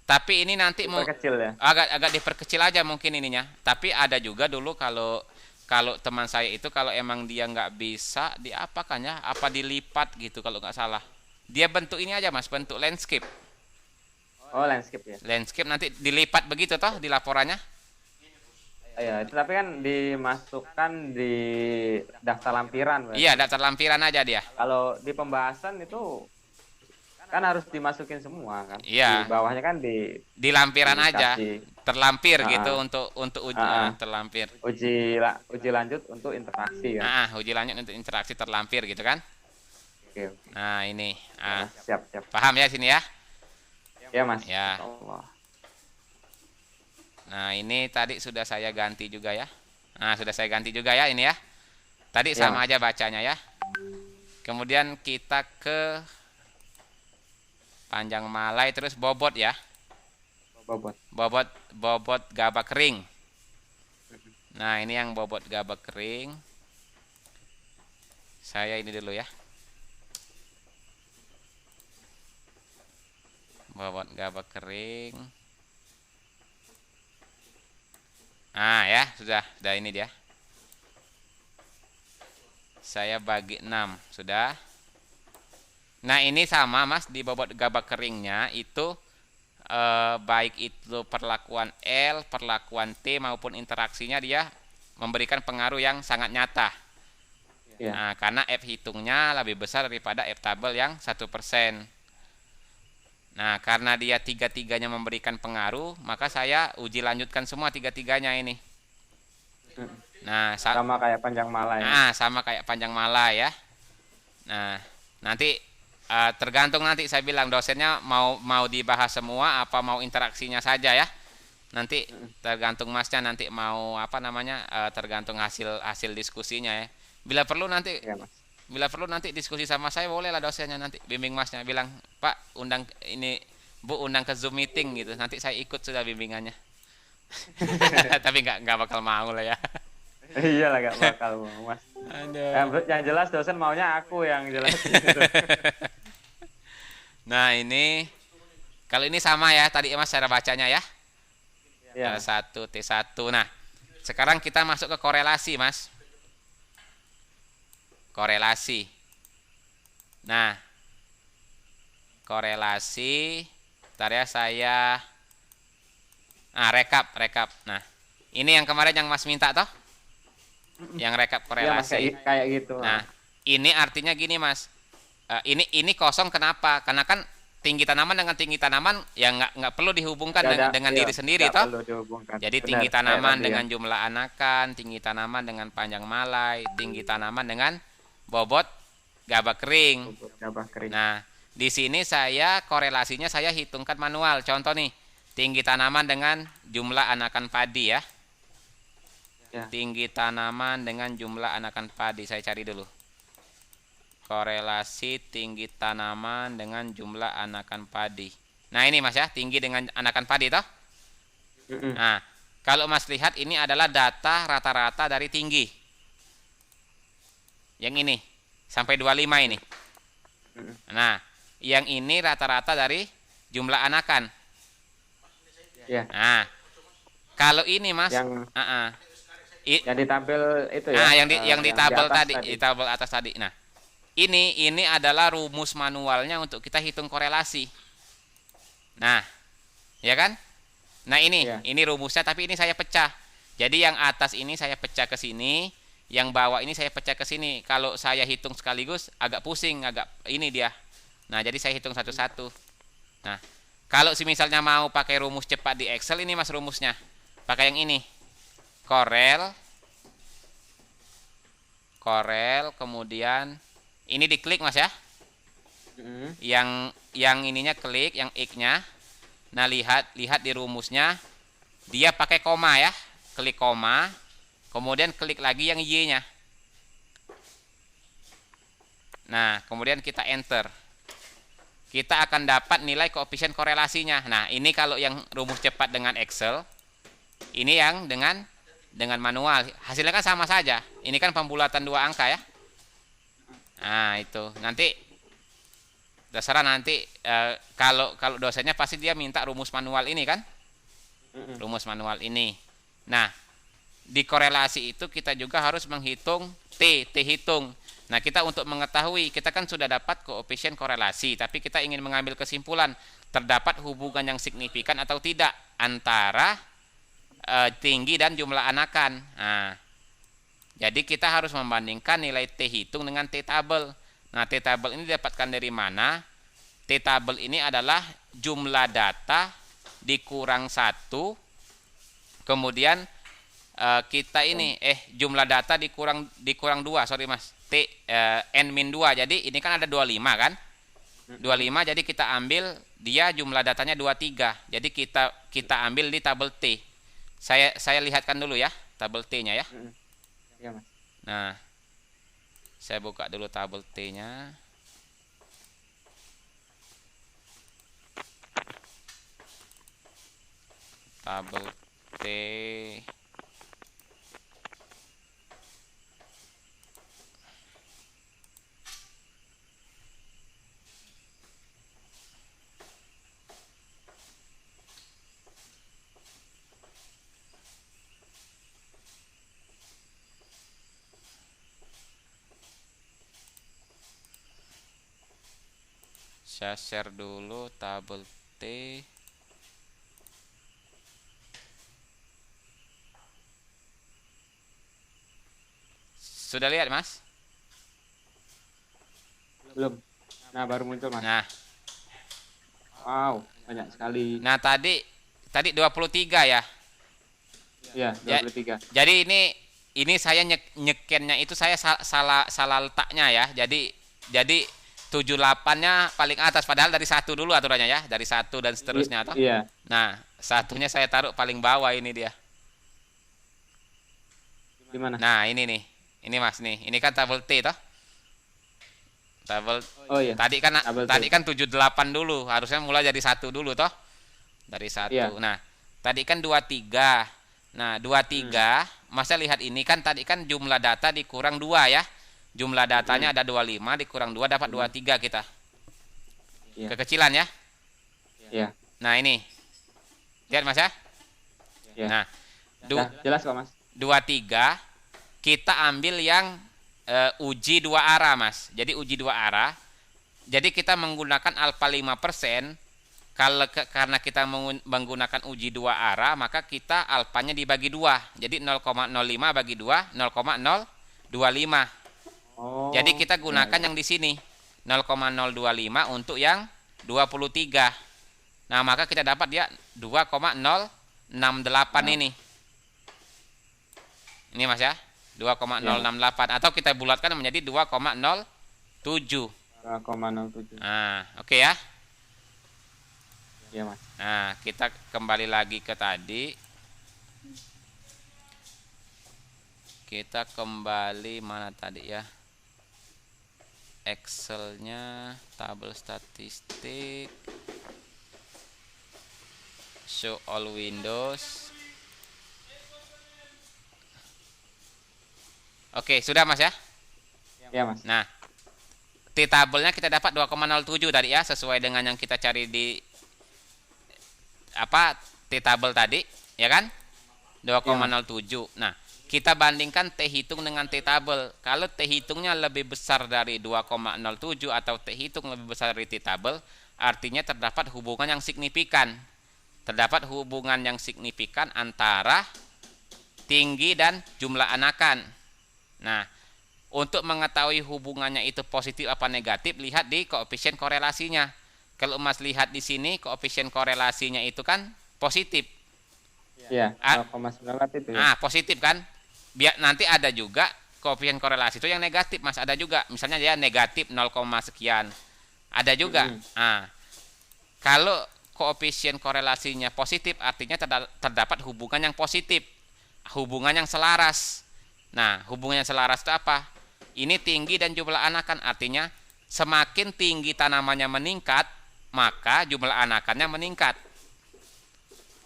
Speaker 2: Tapi ini nanti mau
Speaker 1: Kecil ya.
Speaker 2: agak diperkecil aja mungkin ininya. Tapi ada juga dulu kalau kalau teman saya itu kalau emang dia nggak bisa diapakan ya? Apa dilipat gitu kalau nggak salah. Dia bentuk ini aja Mas, bentuk landscape.
Speaker 1: Oh, landscape ya.
Speaker 2: Landscape nanti dilipat begitu toh di laporannya.
Speaker 1: Ya, itu tapi kan dimasukkan di daftar lampiran. Berarti.
Speaker 2: Iya, daftar lampiran aja dia.
Speaker 1: Kalau di pembahasan itu kan harus dimasukin semua kan.
Speaker 2: Iya.
Speaker 1: Di bawahnya kan
Speaker 2: Di lampiran aja.
Speaker 1: dikasih,
Speaker 2: Terlampir gitu untuk uji terlampir.
Speaker 1: uji lanjut untuk interaksi kan.
Speaker 2: Uji lanjut untuk interaksi terlampir gitu kan.
Speaker 1: Oke, oke.
Speaker 2: Nah, ini.
Speaker 1: Ya, siap, siap.
Speaker 2: Paham ya sini ya?
Speaker 1: Ya, Mas.
Speaker 2: Ya.
Speaker 1: Allah.
Speaker 2: Nah, ini tadi sudah saya ganti juga ya. Nah, sudah saya ganti juga ya ini ya. Tadi
Speaker 1: Iya,
Speaker 2: sama
Speaker 1: Mas.
Speaker 2: aja bacanya ya. Kemudian kita ke panjang malai terus bobot ya.
Speaker 1: Bobot.
Speaker 2: Bobot bobot gabak kering. Nah, ini yang bobot gabak kering. Saya ini dulu ya. Bobot gabak kering. Ah ya, sudah ini dia. Saya bagi 6, sudah. Nah, ini sama Mas, di bobot gabak keringnya itu baik itu perlakuan L, perlakuan T maupun interaksinya dia memberikan pengaruh yang sangat nyata.
Speaker 1: Iya.
Speaker 2: Nah, karena F hitungnya lebih besar daripada F tabel yang 1%. Nah, karena dia tiga-tiganya memberikan pengaruh, maka saya uji lanjutkan semua tiga-tiganya ini. Nah,
Speaker 1: Sama kayak panjang malai.
Speaker 2: sama kayak panjang malai ya. Nah, nanti tergantung nanti saya bilang dosennya mau dibahas semua apa mau interaksinya saja ya. Nanti tergantung Masnya nanti mau apa namanya tergantung hasil diskusinya ya. Bila perlu nanti
Speaker 1: Iya, Mas.
Speaker 2: Bila perlu nanti diskusi sama saya bolehlah dosennya nanti bimbing Masnya bilang, "Pak, undang ini Bu undang ke Zoom meeting gitu. Nanti saya ikut sudah bimbingannya." Tapi nggak bakal mau lah ya.
Speaker 1: Iya lah, gak bakal mau, Mas.
Speaker 2: Aduh.
Speaker 1: Yang jelas dosen maunya aku yang jelas.
Speaker 2: Nah, ini kalau ini sama ya tadi Mas cara bacanya ya.
Speaker 1: Iya.
Speaker 2: T1 T1. Nah, sekarang kita masuk ke korelasi, Mas. Korelasi. Nah, korelasi. Bentar ya saya rekap. Nah, ini yang kemarin yang Mas minta toh? Yang rekap
Speaker 1: Iya, Mas,
Speaker 2: korelasi.
Speaker 1: kayak gitu.
Speaker 2: Nah, ini artinya gini, Mas. Ini kosong kenapa? Karena kan tinggi tanaman dengan tinggi tanaman ya nggak perlu dihubungkan dengan
Speaker 1: Iya,
Speaker 2: diri sendiri
Speaker 1: nggak
Speaker 2: toh.
Speaker 1: perlu dihubungkan.
Speaker 2: Jadi
Speaker 1: Benar,
Speaker 2: tinggi
Speaker 1: kayak
Speaker 2: tanaman
Speaker 1: tadi
Speaker 2: dengan
Speaker 1: ya.
Speaker 2: jumlah anakan, tinggi tanaman dengan panjang malai, tinggi tanaman dengan bobot gabak kering.
Speaker 1: Bobot gabah kering.
Speaker 2: Nah, di sini saya korelasinya saya hitungkan manual. Contoh nih, tinggi tanaman dengan jumlah anakan padi ya.
Speaker 1: Ya.
Speaker 2: Tinggi tanaman dengan jumlah anakan padi. Saya cari dulu. Korelasi tinggi tanaman dengan jumlah anakan padi. Nah, ini Mas ya, tinggi dengan anakan padi toh? Nah, kalau Mas lihat ini adalah data rata-rata dari tinggi. Yang ini sampai 25 ini. Nah, yang ini rata-rata dari jumlah anakan.
Speaker 1: Ya.
Speaker 2: Nah, kalau ini Mas,
Speaker 1: Yang ditampil itu ya.
Speaker 2: yang di tabel
Speaker 1: atas
Speaker 2: tadi, di tabel atas tadi. Nah, ini adalah rumus manualnya untuk kita hitung korelasi. Nah, ya kan? Nah, ini rumusnya tapi ini saya pecah. Jadi yang atas ini saya pecah ke sini, yang bawah ini saya pecah ke sini. Kalau saya hitung sekaligus agak pusing, agak ini dia. Nah, jadi saya hitung satu-satu. Nah, kalau misalnya mau pakai rumus cepat di Excel ini Mas rumusnya. Pakai yang ini. Korel, kemudian ini diklik Mas ya. Yang ininya klik, yang X-nya. Nah, lihat di rumusnya dia pakai koma ya. Klik koma, kemudian klik lagi yang Y-nya. Nah, kemudian kita enter. Kita akan dapat nilai koefisien korelasinya. Nah, ini kalau yang rumus cepat dengan Excel, ini yang dengan manual. Hasilnya kan sama saja. Ini kan pembulatan dua angka ya. Nah, itu. Nanti terserah nanti kalau dosennya pasti dia minta rumus manual ini kan? Rumus manual ini. Nah, di korelasi itu kita juga harus menghitung T hitung. Nah, kita untuk mengetahui, kita kan sudah dapat koefisien korelasi, tapi kita ingin mengambil kesimpulan terdapat hubungan yang signifikan atau tidak antara tinggi dan jumlah anakan. Nah, jadi kita harus membandingkan nilai T hitung dengan T tabel. Nah, T tabel ini didapatkan dari mana? T tabel ini adalah jumlah data dikurang 1, kemudian kita ini jumlah data dikurang 2, sorry Mas. N-2. Jadi ini kan ada 25 kan? 25 jadi kita ambil dia jumlah datanya 23. Jadi kita ambil di tabel T. Saya lihatkan dulu ya tabel T-nya ya.
Speaker 1: Mm-mm. Iya Mas.
Speaker 2: Nah, saya buka dulu tabel T-nya. Tabel T. Saya share dulu tabel T. Sudah lihat, Mas?
Speaker 1: Belum. Nah, baru muncul Mas.
Speaker 2: Nah,
Speaker 1: Wow, banyak sekali.
Speaker 2: nah tadi 23 ya.
Speaker 1: Iya,
Speaker 2: Ja-
Speaker 1: 23.
Speaker 2: Jadi ini saya nyekennya itu saya salah salah letaknya ya. Jadi 78-nya paling atas padahal dari satu dulu aturannya ya, dari satu dan seterusnya toh.
Speaker 1: Iya.
Speaker 2: Nah, satunya saya taruh paling bawah ini dia.
Speaker 1: Gimana?
Speaker 2: Nah, ini nih. Ini Mas nih. Ini kan tabel T toh. Tabel
Speaker 1: Oh iya.
Speaker 2: tadi kan
Speaker 1: Tabel T.
Speaker 2: tadi kan 78 dulu, harusnya mulai dari satu dulu toh. Dari satu.
Speaker 1: Iya.
Speaker 2: Nah, tadi kan 23. Nah, 23, Masa lihat ini kan tadi kan jumlah data dikurang 2 ya. Jumlah datanya ada 25 dikurang 2 dapat 23 kita.
Speaker 1: Iya.
Speaker 2: Kekecilan ya.
Speaker 1: Iya.
Speaker 2: Nah, ini. Lihat Mas ya.
Speaker 1: Iya.
Speaker 2: Nah,
Speaker 1: Dah, jelas kok Mas.
Speaker 2: 23 kita ambil yang uji dua arah Mas. Jadi uji dua arah. Jadi kita menggunakan alfa 5%. Karena kita menggunakan uji dua arah, maka kita alfanya dibagi 2. Jadi 0,05 bagi 2, 0,025.
Speaker 1: Oh.
Speaker 2: Jadi kita gunakan
Speaker 1: iya, iya.
Speaker 2: yang di sini 0,025 untuk yang 23. Nah, maka kita dapat dia 2,068 ini. Ini Mas ya. 2,068 atau kita bulatkan menjadi 2,07.
Speaker 1: 2,07.
Speaker 2: Nah, oke ya.
Speaker 1: Iya Mas.
Speaker 2: Nah, kita kembali lagi ke tadi. Kita kembali mana tadi ya? Excelnya, tabel statistik, show all windows. Oke, sudah Mas ya?
Speaker 1: Iya Mas.
Speaker 2: Nah, T-tabelnya kita dapat 2,07 tadi ya, sesuai dengan yang kita cari di T-tabel tadi, ya kan? 2,07. Nah, kita bandingkan T hitung dengan T-tabel. Kalau T hitungnya lebih besar dari 2,07 atau T hitung lebih besar dari T-tabel, artinya terdapat hubungan yang signifikan. Terdapat hubungan yang signifikan antara tinggi dan jumlah anakan. Nah, untuk mengetahui hubungannya itu positif apa negatif, lihat di koefisien korelasinya. Kalau Mas lihat di sini, koefisien korelasinya itu kan positif.
Speaker 1: Iya,
Speaker 2: Ah.
Speaker 1: 0,9 itu ya.
Speaker 2: Positif kan? Biar nanti ada juga koefisien korelasi itu yang negatif, Mas. Ada juga. Misalnya dia negatif 0, sekian. Ada juga. Kalau koefisien korelasinya positif, artinya terdapat hubungan yang positif. Hubungan yang selaras. Nah, hubungan yang selaras itu apa? Ini tinggi dan jumlah anakan. Artinya, semakin tinggi tanamannya meningkat, maka jumlah anakannya meningkat.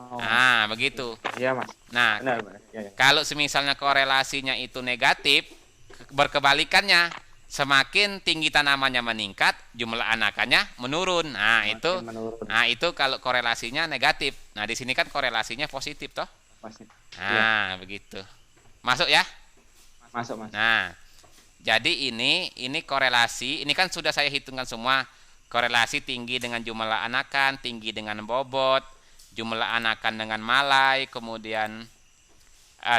Speaker 1: Oh.
Speaker 2: Nah, begitu.
Speaker 1: Iya Mas.
Speaker 2: Nah,
Speaker 1: Benar, benar. Iya, iya.
Speaker 2: kalau semisalnya korelasinya itu negatif, berkebalikannya, semakin tinggi tanamannya meningkat, jumlah anakannya menurun. Nah,
Speaker 1: Makin
Speaker 2: itu
Speaker 1: menurun.
Speaker 2: nah itu kalau korelasinya negatif. Nah, di sini kan korelasinya positif toh.
Speaker 1: Pasti.
Speaker 2: Nah, begitu. Masuk ya?
Speaker 1: Masuk Mas.
Speaker 2: Nah, jadi ini korelasi, ini kan sudah saya hitungkan semua. Korelasi tinggi dengan jumlah anakan, tinggi dengan bobot, jumlah anakan dengan malai, kemudian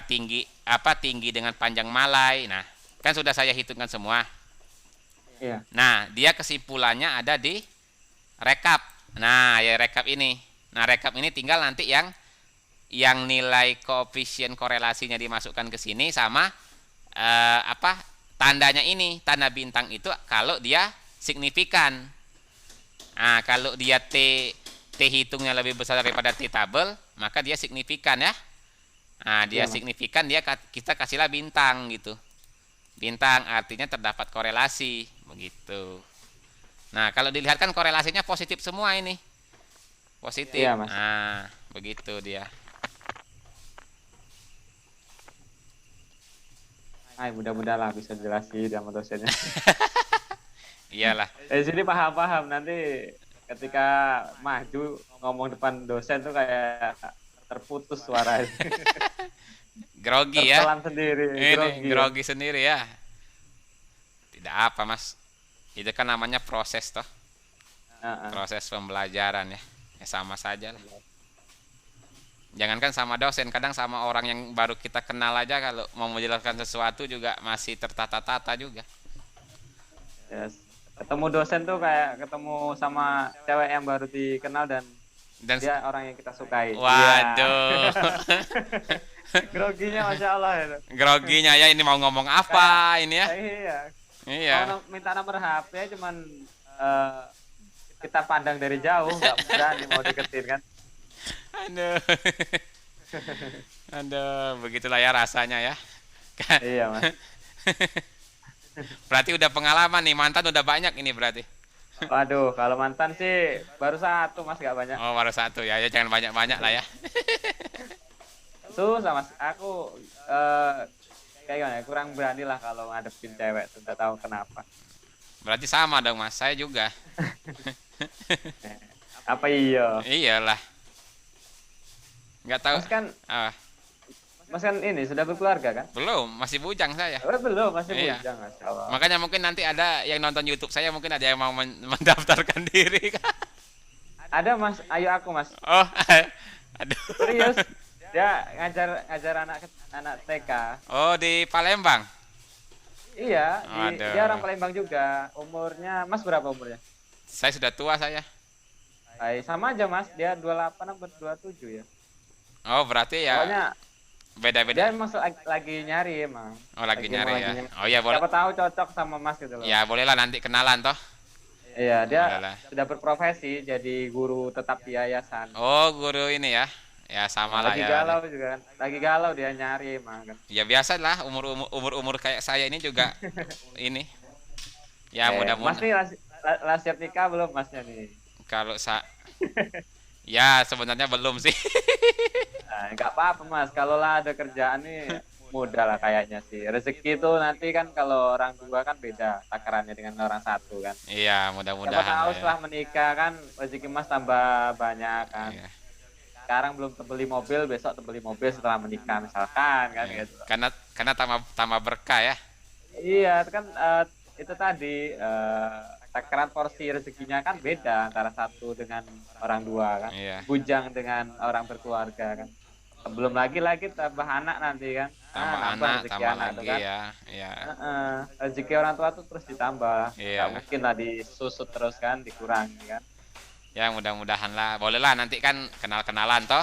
Speaker 2: tinggi dengan panjang malai. Nah, kan sudah saya hitungkan semua.
Speaker 1: Iya.
Speaker 2: Nah, dia kesimpulannya ada di rekap. Nah, ya rekap ini. Nah, rekap ini tinggal nanti yang nilai koefisien korelasinya dimasukkan ke sini sama tandanya ini, tanda bintang itu kalau dia signifikan. Nah, kalau dia T hitungnya lebih besar daripada T tabel, maka dia signifikan ya. Nah, dia
Speaker 1: Iya mas.
Speaker 2: signifikan kita kasihlah bintang gitu. Bintang artinya terdapat korelasi begitu. Nah, kalau dilihat kan korelasinya positif semua ini. Positif.
Speaker 1: Iya mas.
Speaker 2: Nah, begitu dia.
Speaker 1: Mudah-mudahan lah bisa jelasin sama dosennya.
Speaker 2: Iyalah.
Speaker 1: Dari sini paham-paham nanti ketika maju ngomong depan dosen tuh kayak terputus suara,
Speaker 2: Grogi ya.
Speaker 1: tertelan sendiri,
Speaker 2: Ini
Speaker 1: grogi ya.
Speaker 2: grogi sendiri ya. Tidak apa, Mas. Itu kan namanya proses toh.
Speaker 1: Heeh.
Speaker 2: Proses pembelajaran ya. Ya sama saja lah. Jangankan sama dosen, kadang sama orang yang baru kita kenal aja kalau mau menjelaskan sesuatu juga masih tertata-tata juga.
Speaker 1: Yes. Ketemu dosen tuh kayak ketemu sama cewek yang baru dikenal dan
Speaker 2: Dan
Speaker 1: dia orang yang kita sukai. Iya.
Speaker 2: waduh.
Speaker 1: Groginya masya Allah itu.
Speaker 2: Groginya ya, ini mau ngomong apa ini ya?
Speaker 1: Iya.
Speaker 2: Iya.
Speaker 1: Mau minta nomor HP cuman eh, kita pandang dari jauh nggak berani mau deketin kan.
Speaker 2: Aduh. Aduh, begitulah ya rasanya ya.
Speaker 1: Iya mas.
Speaker 2: Berarti udah pengalaman nih, mantan udah banyak ini berarti.
Speaker 1: Waduh, kalau mantan sih baru satu mas, nggak banyak.
Speaker 2: Oh, baru satu ya. Ya jangan banyak-banyak lah ya.
Speaker 1: Susah mas, aku kayak gimana ya, kurang berani lah kalau ngadepin cewek tuh, nggak tahu kenapa.
Speaker 2: Berarti sama dong, Mas. Saya juga.
Speaker 1: Eh, Apa iya?
Speaker 2: Iyalah. Nggak tahu. Ah,
Speaker 1: Mas kan ini sudah berkeluarga kan?
Speaker 2: belum, masih bujang saya.
Speaker 1: Oh, belum, masih
Speaker 2: Iya.
Speaker 1: bujang mas. Allah.
Speaker 2: Makanya mungkin nanti ada yang nonton YouTube saya, mungkin ada yang mau mendaftarkan diri.
Speaker 1: Ada mas, ayo aku mas.
Speaker 2: Oh, aduh.
Speaker 1: Serius, dia ngajar anak TK.
Speaker 2: Oh, di Palembang.
Speaker 1: Iya,
Speaker 2: Aduh.
Speaker 1: dia orang Palembang juga. Umurnya, mas berapa umurnya?
Speaker 2: Saya sudah tua saya.
Speaker 1: Sama aja mas, dia 28 atau 27 ya.
Speaker 2: Oh, berarti ya
Speaker 1: Pokoknya
Speaker 2: beda-beda.
Speaker 1: dia emang lagi nyari emang.
Speaker 2: Oh, lagi
Speaker 1: mau
Speaker 2: nyari ya.
Speaker 1: nyari.
Speaker 2: Oh ya, boleh.
Speaker 1: Siapa tahu cocok sama mas gitu loh.
Speaker 2: Ya, bolehlah nanti kenalan toh.
Speaker 1: Iya, dia
Speaker 2: Bolehlah.
Speaker 1: sudah berprofesi jadi guru tetap di yayasan.
Speaker 2: Oh, guru ini ya. Ya, sama lah
Speaker 1: Lagi
Speaker 2: ya.
Speaker 1: galau juga kan. Lagi galau dia nyari emang kan.
Speaker 2: Ya biasa lah, umur kayak saya ini juga ini. Ya,
Speaker 1: Mas
Speaker 2: mudah-mudahan
Speaker 1: nih lah siap nikah belum masnya nih?
Speaker 2: kalau ya sebenarnya belum sih.
Speaker 1: Nah, nggak apa-apa mas. Kalau lah ada kerjaan nih mudah lah kayaknya sih. Rezeki itu nanti kan kalau orang dua kan beda takarannya dengan orang satu kan.
Speaker 2: Iya,
Speaker 1: Siapa
Speaker 2: mudah-mudahan
Speaker 1: tahu
Speaker 2: lah ya.
Speaker 1: setelah menikah kan rezeki mas tambah banyak kan.
Speaker 2: Iya,
Speaker 1: Sekarang belum terbeli mobil, besok terbeli mobil setelah menikah misalkan kan
Speaker 2: iya.
Speaker 1: gitu.
Speaker 2: Karena tambah berkah ya.
Speaker 1: Iya, kan itu tadi takaran porsi rezekinya kan beda antara satu dengan orang dua kan.
Speaker 2: Iya.
Speaker 1: Bujang dengan orang berkeluarga kan. Belum lagi tambah anak nanti kan.
Speaker 2: Tambah
Speaker 1: Nambah
Speaker 2: anak,
Speaker 1: rezeki
Speaker 2: tambah
Speaker 1: anak tuh
Speaker 2: lagi
Speaker 1: kan.
Speaker 2: ya. Iya.
Speaker 1: Rezeki orang tua tuh terus ditambah.
Speaker 2: Iya.
Speaker 1: Nggak mungkin lah disusut terus kan, dikurangi kan.
Speaker 2: Ya, mudah-mudahan lah. Bolehlah nanti kan kenal-kenalan toh.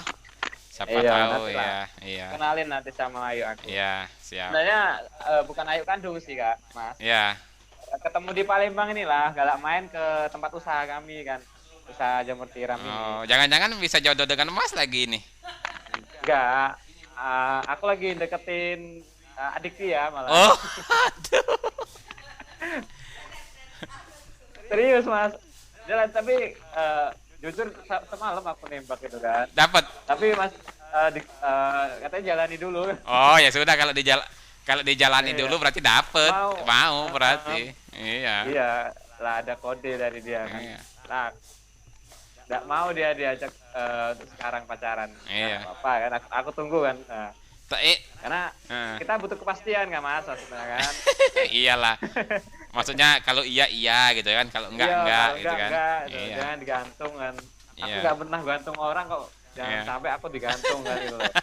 Speaker 2: Siapa
Speaker 1: Iya,
Speaker 2: tahu
Speaker 1: nanti
Speaker 2: ya.
Speaker 1: lah.
Speaker 2: Iya.
Speaker 1: Kenalin nanti sama Ayu aku.
Speaker 2: Iya, siap.
Speaker 1: Sebenarnya bukan Ayu kandung sih kak, mas.
Speaker 2: Iya.
Speaker 1: Ketemu di Palembang inilah, galak main ke tempat usaha kami kan, usaha jamur tiram ini.
Speaker 2: Oh, jangan-jangan bisa jodoh dengan Mas lagi ini.
Speaker 1: Enggak, aku lagi deketin adik dia malah.
Speaker 2: Oh, aduh.
Speaker 1: Serius mas. Jalan tapi jujur semalam aku nembak itu kan.
Speaker 2: Dapat.
Speaker 1: Tapi mas katanya jalani dulu.
Speaker 2: Oh, ya sudah kalau dijalani
Speaker 1: Iya.
Speaker 2: dulu berarti dapet. Mau berarti. Iya.
Speaker 1: Iya, lah ada kode dari dia kan.
Speaker 2: Iya.
Speaker 1: Nah, nggak mau dia diajak untuk sekarang pacaran.
Speaker 2: Iya.
Speaker 1: Nggak apa-apa kan, aku tunggu kan. Nah, karena
Speaker 2: Eh.
Speaker 1: kita butuh kepastian nggak mas, maksudnya kan.
Speaker 2: Iyalah. Maksudnya kalau iya gitu kan, kalau enggak
Speaker 1: Iya,
Speaker 2: enggak
Speaker 1: kalau
Speaker 2: gitu kan.
Speaker 1: enggak,
Speaker 2: Iya.
Speaker 1: jangan digantung kan. Aku
Speaker 2: Iya.
Speaker 1: nggak pernah gantung orang kok. Jangan
Speaker 2: Iya.
Speaker 1: sampai aku digantung kan gitu loh.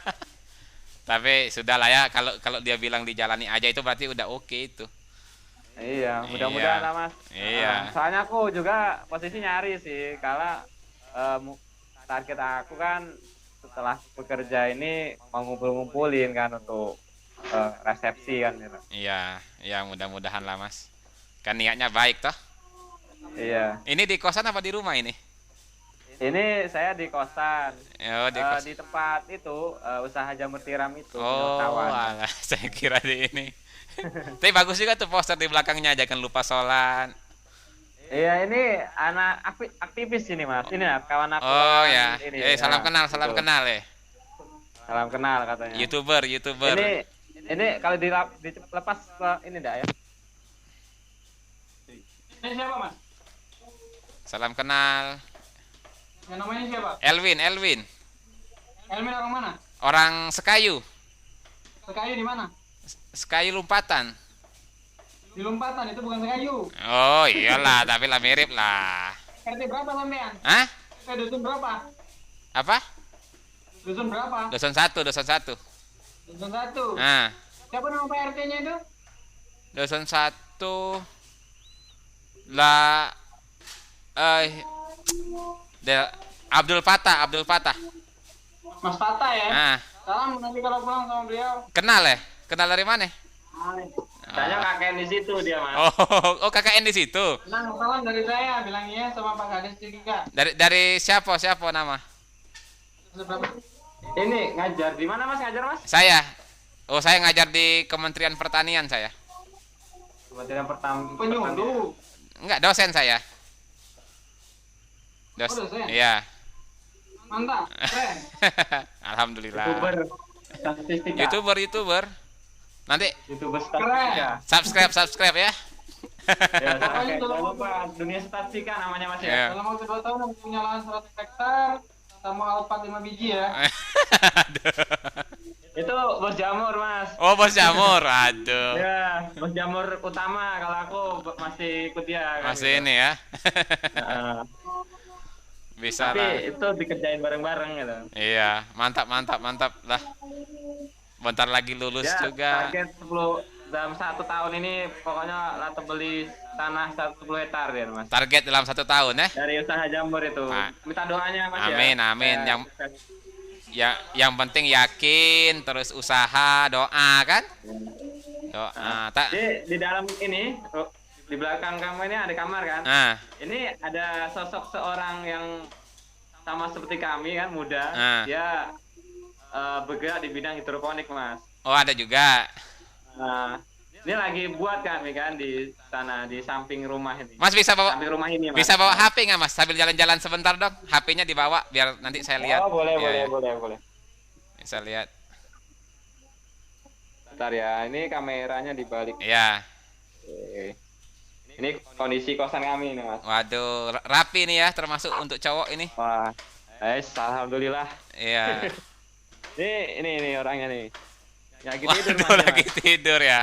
Speaker 2: Tapi sudah lah ya, kalau kalau dia bilang dijalani aja itu berarti udah oke itu.
Speaker 1: Iya, mudah-mudahan
Speaker 2: Iya.
Speaker 1: lah mas.
Speaker 2: Iya.
Speaker 1: Soalnya aku juga posisi nyari sih, karena target aku kan setelah bekerja ini mau ngumpulin kan untuk resepsi kan gitu.
Speaker 2: Iya, ya mudah-mudahan lah Mas. Kan niatnya baik toh.
Speaker 1: Iya.
Speaker 2: Ini di kosan apa di rumah ini?
Speaker 1: Ini saya di kosan.
Speaker 2: Oh, di kos.
Speaker 1: Di tempat itu usaha jamur tiram itu punya
Speaker 2: Oh,
Speaker 1: kawan.
Speaker 2: alah, saya kira di ini. Tapi bagus juga tuh poster di belakangnya, jangan lupa sholat.
Speaker 1: Iya, ini anak aktivis ini Mas. Ini ya, kawan aku
Speaker 2: Oh
Speaker 1: kawan
Speaker 2: ya,
Speaker 1: ini ya.
Speaker 2: salam kenal,
Speaker 1: Itu.
Speaker 2: salam kenal ya.
Speaker 1: Salam kenal katanya.
Speaker 2: YouTuber, YouTuber.
Speaker 1: Ini ini kalau dilepas ke ini enggak ya?
Speaker 3: Ini siapa mas?
Speaker 2: Salam kenal.
Speaker 3: Yang namanya siapa?
Speaker 2: Elvin, Elvin.
Speaker 3: Elmin orang mana?
Speaker 2: Orang Sekayu,
Speaker 3: Sekayu di mana?
Speaker 2: Sekayu Lompatan.
Speaker 3: Di Lompatan, itu bukan Sekayu.
Speaker 2: Oh iyalah, tapi lah mirip lah.
Speaker 3: RT berapa sampean?
Speaker 2: Hah?
Speaker 3: Dusun berapa?
Speaker 2: Apa?
Speaker 3: Dusun berapa?
Speaker 2: Dosen satu, dosen satu.
Speaker 3: Dusun 1.
Speaker 2: Nah,
Speaker 3: Siapa nama Pak RT-nya itu?
Speaker 2: dosen satu lah. Eh, Abdul Fatah, Abdul Fatah.
Speaker 3: Mas Tata ya?
Speaker 2: Nah,
Speaker 3: Salam nanti kalau pulang sama beliau.
Speaker 2: kenal ya? Kenal dari mana?
Speaker 1: Tanya kakek di situ dia Mas.
Speaker 2: Oh, KKN di situ.
Speaker 3: Bilang salam dari saya, bilang iya sama Pak Kades Tika.
Speaker 2: Dari siapa? Siapa nama?
Speaker 1: Ini ngajar di mana Mas? Ngajar Mas?
Speaker 2: Saya. Oh, saya ngajar di Kementerian Pertanian saya.
Speaker 1: Kementerian pertama.
Speaker 3: Penyuluh.
Speaker 2: Enggak, dosen saya.
Speaker 3: Oh, dosen?
Speaker 2: Iya.
Speaker 3: Mantap, keren.
Speaker 2: Alhamdulillah.
Speaker 1: YouTuber statistika.
Speaker 2: YouTuber. Nanti
Speaker 1: YouTuber statistika.
Speaker 2: subscribe ya.
Speaker 1: Ya, jangan lupa dunia statistika namanya Mas ya.
Speaker 2: Iya.
Speaker 3: Dalam waktu 2 tahun aku punya lahan 100 hektar sama alpat 5 biji ya.
Speaker 2: Aduh.
Speaker 1: Itu bos jamur Mas.
Speaker 2: Oh, bos jamur. Aduh.
Speaker 1: Ya, bos jamur utama kalau aku masih ikut dia. Kan,
Speaker 2: Masih
Speaker 1: gitu.
Speaker 2: ini ya.
Speaker 1: Nah,
Speaker 2: Bisa
Speaker 1: tapi
Speaker 2: lah.
Speaker 1: itu dikerjain bareng-bareng gitu.
Speaker 2: Iya, mantap lah. Bentar lagi lulus
Speaker 1: Ya,
Speaker 2: juga.
Speaker 1: target 10 dalam 1 tahun ini pokoknya rata beli tanah 10 hektar ya Mas.
Speaker 2: Target dalam 1 tahun ya.
Speaker 1: Dari usaha jamur itu.
Speaker 2: Ah.
Speaker 1: Minta doanya Mas ya.
Speaker 2: Amin, amin.
Speaker 1: Ya,
Speaker 2: Yang penting yakin, terus usaha, doa kan? Doa.
Speaker 1: di dalam ini di belakang kamu ini ada kamar kan?
Speaker 2: Nah,
Speaker 1: Ini ada sosok seorang yang sama seperti kami kan, muda.
Speaker 2: Ah.
Speaker 1: Dia bergerak di bidang hidroponik, Mas.
Speaker 2: oh ada juga.
Speaker 1: Nah, ini lagi buat kami kan di sana di samping rumah ini.
Speaker 2: Mas bisa bawa
Speaker 1: Samping rumah ini, Mas.
Speaker 2: bisa bawa HP nggak Mas? Sambil jalan-jalan sebentar dong. HP-nya dibawa biar nanti saya lihat.
Speaker 1: Oh, boleh,
Speaker 2: Iya,
Speaker 1: boleh,
Speaker 2: iya.
Speaker 1: boleh.
Speaker 2: Bisa lihat.
Speaker 1: Bentar ya, ini kameranya dibalik.
Speaker 2: Iya.
Speaker 1: Oke. Ini kondisi kosan kami ini, Mas.
Speaker 2: Waduh, rapi nih ya, termasuk untuk cowok ini.
Speaker 1: Wah, alhamdulillah.
Speaker 2: Iya.
Speaker 1: Ini orangnya nih. Lagi tidur,
Speaker 2: Waduh,
Speaker 1: Mas, ya,
Speaker 2: lagi
Speaker 1: Mas.
Speaker 2: tidur ya.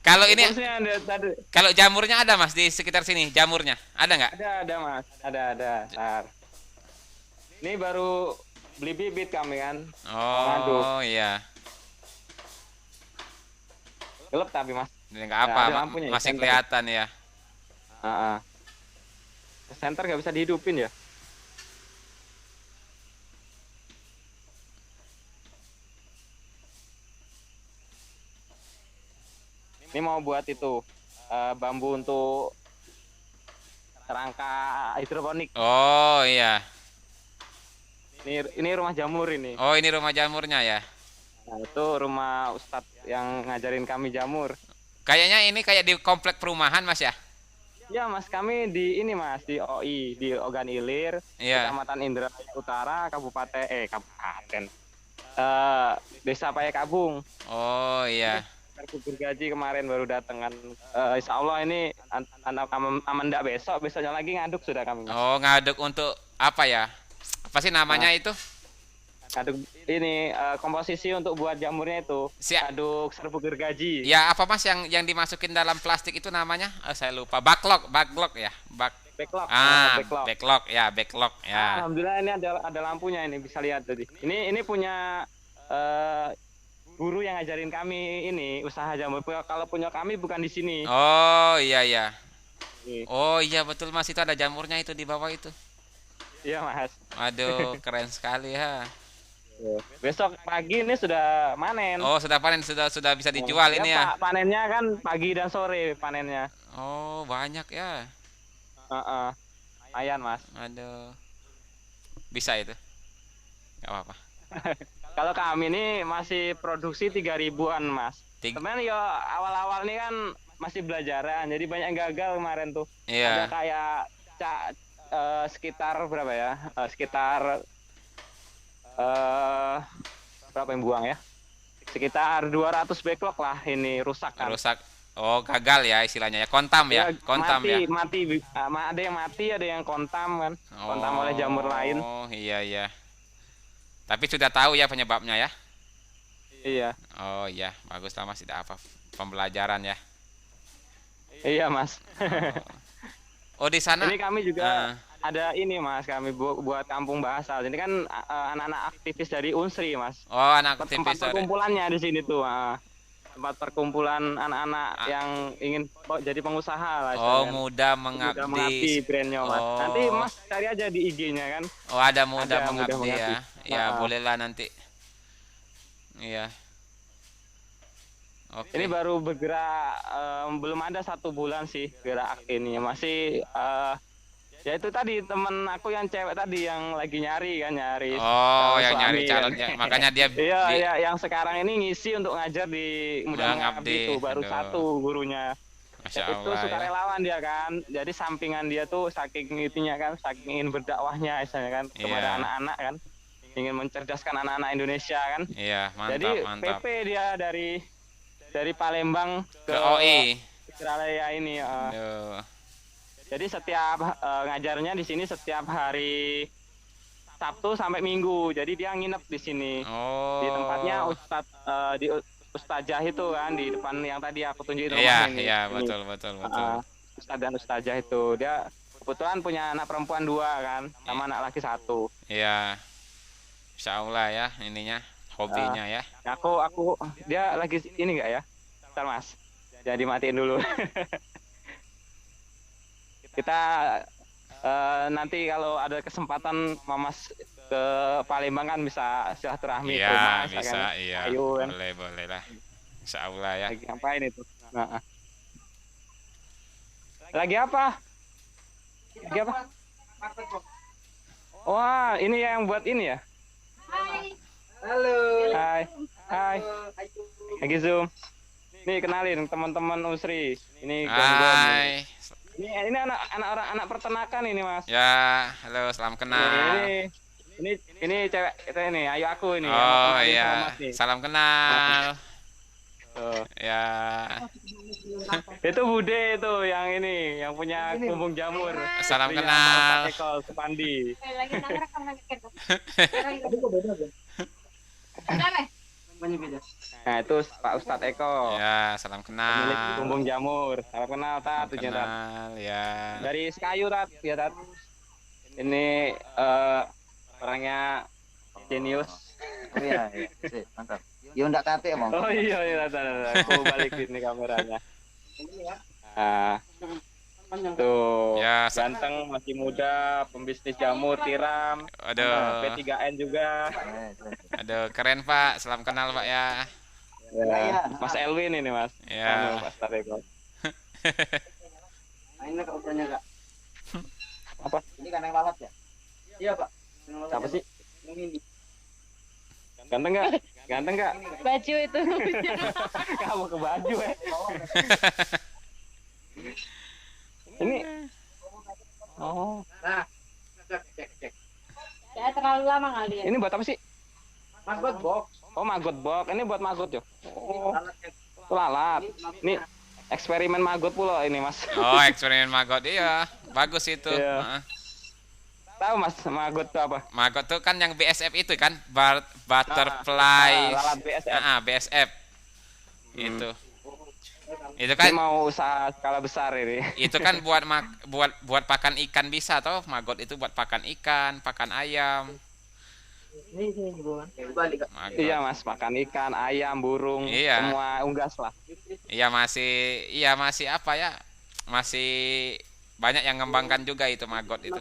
Speaker 2: Kalau ini,
Speaker 1: Terusnya ada tadi.
Speaker 2: kalau jamurnya ada Mas di sekitar sini, jamurnya ada nggak?
Speaker 1: Ada Mas. Ada. Ntar. Ini baru beli bibit kami kan. Ngaduk.
Speaker 2: Oh iya.
Speaker 1: Gelap tapi Mas.
Speaker 2: Ini nggak
Speaker 1: Nah,
Speaker 2: apa,
Speaker 1: ada lampunya ya,
Speaker 2: masih
Speaker 1: center.
Speaker 2: kelihatan ya.
Speaker 1: Heeh. Center nggak bisa dihidupin ya? Ini mau buat itu bambu untuk kerangka hidroponik.
Speaker 2: Oh iya.
Speaker 1: Ini rumah jamur ini.
Speaker 2: Oh ini rumah jamurnya ya.
Speaker 1: Nah, itu rumah Ustadz yang ngajarin kami jamur.
Speaker 2: Kayaknya ini kayak di komplek perumahan Mas ya.
Speaker 1: Ya Mas, kami di ini Mas, di OI, di Ogan Ilir,
Speaker 2: Iya.
Speaker 1: Kecamatan Indralaya Utara, Kabupaten Desa Payakabung.
Speaker 2: Oh iya.
Speaker 1: Gugur gaji kemarin baru datang kan. Insya Allah ini aman ndak besoknya lagi ngaduk sudah kami Mas.
Speaker 2: Oh ngaduk untuk apa ya? Apa sih namanya itu?
Speaker 1: Ngaduk ini komposisi untuk buat jamurnya itu.
Speaker 2: Siap.
Speaker 1: Ngaduk serbuk gergaji.
Speaker 2: Ya apa Mas yang dimasukin dalam plastik itu namanya? Saya lupa. Backlog ya.
Speaker 1: Backlog.
Speaker 2: Backlog ya, backlog ya.
Speaker 1: Alhamdulillah ini ada lampunya ini bisa lihat tadi. Ini punya guru yang ngajarin kami ini usaha jamur. Kalau punya kami bukan di sini.
Speaker 2: Oh iya iya.
Speaker 1: Nih.
Speaker 2: Oh iya betul Mas, itu ada jamurnya itu di bawah itu.
Speaker 1: Iya Mas.
Speaker 2: Waduh, keren sekali ya.
Speaker 1: Besok pagi ini sudah manen.
Speaker 2: Oh, sudah panen, sudah bisa dijual ini ya.
Speaker 1: Panennya kan pagi dan sore panennya.
Speaker 2: Oh, banyak ya.
Speaker 1: Lumayan Mas.
Speaker 2: Aduh. Bisa itu. Nggak apa-apa.
Speaker 1: Kalau kami ini masih produksi 3.000-an, Mas.
Speaker 2: Tiga.
Speaker 1: Temen ya awal-awal ini kan masih belajaran, jadi banyak yang gagal kemarin tuh. Ada
Speaker 2: Iya.
Speaker 1: kayak sekitar berapa ya? Sekitar eh berapa yang buang ya? Sekitar 200 backlog lah ini rusak kan.
Speaker 2: Rusak. Oh, gagal ya istilahnya ya. Kontam ya. Kontam
Speaker 1: mati,
Speaker 2: ya.
Speaker 1: mati. Ada yang mati, ada yang kontam kan. Kontam oleh jamur lain.
Speaker 2: Oh, iya iya. Tapi sudah tahu ya penyebabnya ya.
Speaker 1: Iya.
Speaker 2: Oh iya, bagus lah Mas, tidak apa pembelajaran ya.
Speaker 1: Iya, Mas.
Speaker 2: Oh, di sana.
Speaker 1: Ini kami juga ada ini, Mas, kami buat kampung bahasa. Ini kan anak-anak aktivis dari Unsri, Mas.
Speaker 2: Oh, anak
Speaker 1: Tempat
Speaker 2: aktivis.
Speaker 1: perkumpulannya di sini tuh. Tempat perkumpulan anak-anak yang ingin jadi pengusaha lah.
Speaker 2: Oh,
Speaker 1: istilahnya.
Speaker 2: muda
Speaker 1: Muda
Speaker 2: mengabdi.
Speaker 1: mengabdi brandnya, Mas.
Speaker 2: Oh.
Speaker 1: Nanti Mas cari aja di IG-nya kan.
Speaker 2: Oh, ada muda
Speaker 1: Ada Muda
Speaker 2: mengabdi
Speaker 1: Mengabdi.
Speaker 2: ya. Ya,
Speaker 1: Nah.
Speaker 2: bolehlah nanti. Iya. Oke.
Speaker 1: Ini baru bergerak, belum ada 1 bulan sih gerak ini. Masih ya itu tadi temen aku yang cewek tadi yang lagi nyari
Speaker 2: Oh,
Speaker 1: calon
Speaker 2: yang
Speaker 1: suami,
Speaker 2: nyari
Speaker 1: kan.
Speaker 2: calonnya. Makanya dia
Speaker 1: Iya,
Speaker 2: di-
Speaker 1: iya, yang sekarang ini ngisi untuk ngajar di Muda
Speaker 2: Muda
Speaker 1: Mengabdi
Speaker 2: Mengabdi.
Speaker 1: itu baru
Speaker 2: Aduh.
Speaker 1: 1 gurunya.
Speaker 2: Masya
Speaker 1: Itu
Speaker 2: Allah ya.
Speaker 1: sukarelawan dia kan. Jadi sampingan dia tuh saking itunya kan, saking ingin berdakwahnya misalnya kan kepada
Speaker 2: Iya.
Speaker 1: anak-anak kan. Ingin mencerdaskan anak-anak Indonesia kan.
Speaker 2: Iya, mantap,
Speaker 1: Jadi
Speaker 2: mantap.
Speaker 1: PP dia dari Palembang
Speaker 2: Ke OI.
Speaker 1: Australia ini.
Speaker 2: Aduh.
Speaker 1: Jadi setiap ngajarnya di sini setiap hari Sabtu sampai Minggu. Jadi dia nginep di sini.
Speaker 2: Oh.
Speaker 1: Di tempatnya di Ustazah itu kan di depan yang tadi aku tunjukin
Speaker 2: Iya,
Speaker 1: rumah ini.
Speaker 2: iya,
Speaker 1: Ini.
Speaker 2: betul, betul, betul.
Speaker 1: Ustaz dan Ustazah itu dia kebetulan punya anak perempuan 2 kan, sama anak laki 1.
Speaker 2: Iya. Insya Allah ya ininya, hobinya ya.
Speaker 1: Aku dia lagi ini enggak ya? Bentar, Mas. Jadi matiin dulu. Kita nanti kalau ada kesempatan Mamas ke Palembang kan bisa silaturahmi ke
Speaker 2: Iya,
Speaker 1: Mas,
Speaker 2: bisa,
Speaker 1: kan?
Speaker 2: iya.
Speaker 1: Ayo kan.
Speaker 2: Boleh, boleh lah. Insya Allah ya.
Speaker 1: Lagi ngapain itu? Nah. Lagi apa? Lagi apa? Wah, ini yang buat ini ya?
Speaker 3: Halo.
Speaker 1: Hai. Hai. Lagi Zoom. Nih kenalin teman-teman Usri. Ini Gon-Gon.
Speaker 2: Hai.
Speaker 1: Ini anak peternakan ini, Mas.
Speaker 2: Ya, halo, salam kenal.
Speaker 1: Ini cewek itu ini, ayo aku ini. yang
Speaker 2: Oh
Speaker 1: kenalin sama
Speaker 2: iya,
Speaker 1: Mas nih.
Speaker 2: salam kenal.
Speaker 1: Tuh.
Speaker 2: Ya,
Speaker 1: Itu Bude itu yang ini, yang punya kumbung jamur.
Speaker 2: salam
Speaker 1: Istrinya
Speaker 2: kenal.
Speaker 1: Pak Eko Supandi.
Speaker 4: Lagi nangkep lagi kan.
Speaker 1: Nah, itu Pak Ustadz Eko.
Speaker 2: Ya, salam
Speaker 1: Pemilik
Speaker 2: kenal.
Speaker 1: kumbung jamur. Salam kenal,
Speaker 2: Salam
Speaker 1: Tat. Tujuan, Tat.
Speaker 2: kenal, ya.
Speaker 1: Dari Sekayu, Tat. Ya, Tat. Ini orangnya jenius.
Speaker 5: Oh iya, iya. Sip, mantap. Ya ndak kate emang.
Speaker 1: Oh iya, iya, Tat. Aku balikin nih kameranya. Nah, tuh,
Speaker 2: Ya,
Speaker 1: ganteng, masih muda, pembisnis jamur, tiram,
Speaker 2: Aduh,
Speaker 1: P3N juga.
Speaker 2: aduh, keren Pak. Salam kenal Pak ya.
Speaker 1: Ya, Mas Elwin ini, Mas.
Speaker 2: Ya.
Speaker 1: Mas Tareko.
Speaker 5: Ini Kak ukurannya Kak.
Speaker 1: Apa?
Speaker 5: Ini kan yang lalat ya?
Speaker 3: Iya, Pak.
Speaker 1: Siapa sih?
Speaker 5: Ini.
Speaker 1: Ganteng nggak? Ganteng nggak?
Speaker 4: Baju itu.
Speaker 1: Kamu ke baju ya? Ini. Oh,
Speaker 3: Nah, cek.
Speaker 4: Ya terlalu lama kali ya.
Speaker 1: ini buat apa sih?
Speaker 3: Mas buat box.
Speaker 1: Oh, maggot box. Ini buat maggot yo. Oh,
Speaker 3: Lalatnya.
Speaker 1: itu lalat. Ini eksperimen maggot pula ini, Mas.
Speaker 2: Oh, eksperimen maggot iya. Bagus itu.
Speaker 1: Iya.
Speaker 2: Heeh.
Speaker 1: Tahu, Mas, maggot itu apa?
Speaker 2: Maggot tuh kan yang BSF itu kan, butterfly.
Speaker 1: Lalat BSF.
Speaker 2: BSF. Itu. Itu
Speaker 1: Ini
Speaker 2: kan
Speaker 1: mau usaha skala besar ini.
Speaker 2: itu kan buat pakan ikan bisa toh, maggot itu buat pakan ikan, pakan ayam.
Speaker 3: Ini bukan. Balik, Kak.
Speaker 2: Maggot.
Speaker 1: Iya, Mas, makan ikan, ayam, burung,
Speaker 2: Iya.
Speaker 1: semua unggas lah.
Speaker 2: Iya masih apa ya? Masih banyak yang ngembangkan juga itu maggot itu.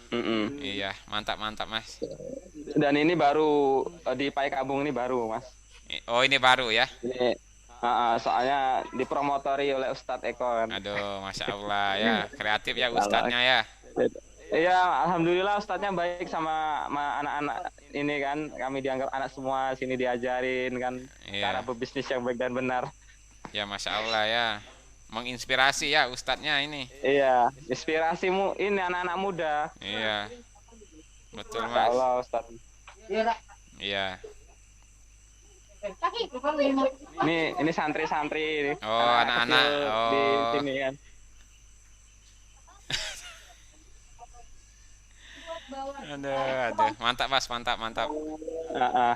Speaker 1: Mm-mm.
Speaker 2: Iya, mantap mantap Mas.
Speaker 1: Dan ini baru di Paikabung ini baru, Mas.
Speaker 2: Oh, ini baru ya.
Speaker 1: Ini soalnya dipromotori oleh Ustadz Eko kan.
Speaker 2: Aduh, Masya Allah ya, kreatif ya ustadznya ya.
Speaker 6: Iya, alhamdulillah ustadznya baik sama anak-anak ini kan. Kami dianggap anak semua, sini diajarin kan cara
Speaker 2: Iya.
Speaker 6: berbisnis yang baik dan benar.
Speaker 2: Ya Masya Allah ya. Menginspirasi ya ustadznya ini.
Speaker 6: Iya, inspirasimu ini anak-anak muda.
Speaker 2: Iya. Betul
Speaker 6: Masya
Speaker 2: Mas.
Speaker 6: Allah Ustadz.
Speaker 2: Iya.
Speaker 6: Ini santri-santri ini.
Speaker 2: Oh, anak-anak.
Speaker 6: kecil di
Speaker 2: Oh.
Speaker 6: sini kan.
Speaker 2: Aduh. Mantap Mas, mantap, mantap.
Speaker 6: Heeh.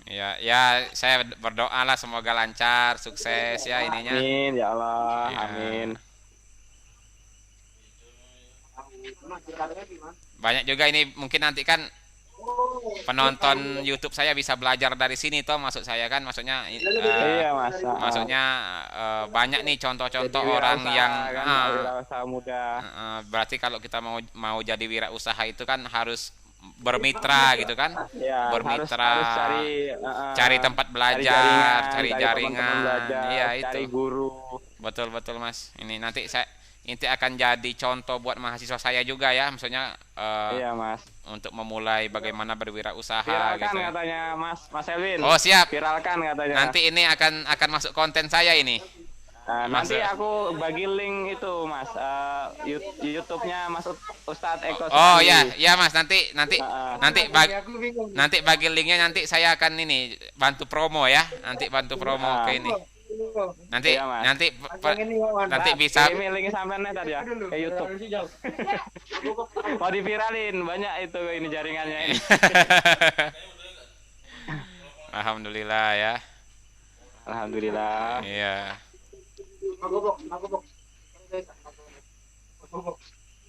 Speaker 2: Ya, ya saya berdoa lah semoga lancar, sukses ya ininya.
Speaker 6: Amin ya Allah,
Speaker 2: Iya.
Speaker 6: amin.
Speaker 2: Banyak juga ini mungkin nanti kan penonton YouTube saya bisa belajar dari sini toh maksud saya kan maksudnya
Speaker 6: Iya Mas.
Speaker 2: maksudnya banyak nih contoh-contoh
Speaker 6: Jadi
Speaker 2: orang
Speaker 6: wirausaha
Speaker 2: yang
Speaker 6: kan, wirausaha muda.
Speaker 2: berarti kalau kita mau jadi wirausaha itu kan harus bermitra gitu kan,
Speaker 6: Ya,
Speaker 2: bermitra,
Speaker 6: harus cari
Speaker 2: cari tempat belajar, cari
Speaker 6: teman-teman
Speaker 2: jaringan,
Speaker 6: belajar,
Speaker 2: iya
Speaker 6: cari
Speaker 2: itu
Speaker 6: guru.
Speaker 2: betul betul Mas. Ini nanti akan jadi contoh buat mahasiswa saya juga ya, maksudnya
Speaker 6: Iya Mas.
Speaker 2: untuk memulai bagaimana berwirausaha
Speaker 6: Viralkan
Speaker 2: gitu.
Speaker 6: katanya Mas Elvin.
Speaker 2: Oh siap.
Speaker 6: Viralkan katanya.
Speaker 2: Nanti ini akan masuk konten saya ini.
Speaker 6: Nah, nanti
Speaker 2: Mas-
Speaker 6: aku bagi link itu Mas, YouTube-nya Mas Ustadz Eko
Speaker 2: Oh
Speaker 6: Sukandi.
Speaker 2: ya, ya Mas nanti
Speaker 3: Aku bingung.
Speaker 2: nanti bagi linknya nanti saya akan ini bantu promo ya. Nanti bantu promo ke ini. Nanti
Speaker 6: Iya, Mas.
Speaker 2: nanti
Speaker 3: Abang ini Wawan,
Speaker 2: nanti
Speaker 3: Pak.
Speaker 2: bisa
Speaker 6: Ini linknya sampean tadi ya
Speaker 3: Dulu,
Speaker 6: ke YouTube.
Speaker 3: harus jauh.
Speaker 6: Mau diviralin banyak itu ini jaringannya ini.
Speaker 2: Alhamdulillah ya.
Speaker 6: Alhamdulillah.
Speaker 2: Iya.
Speaker 3: Magobok.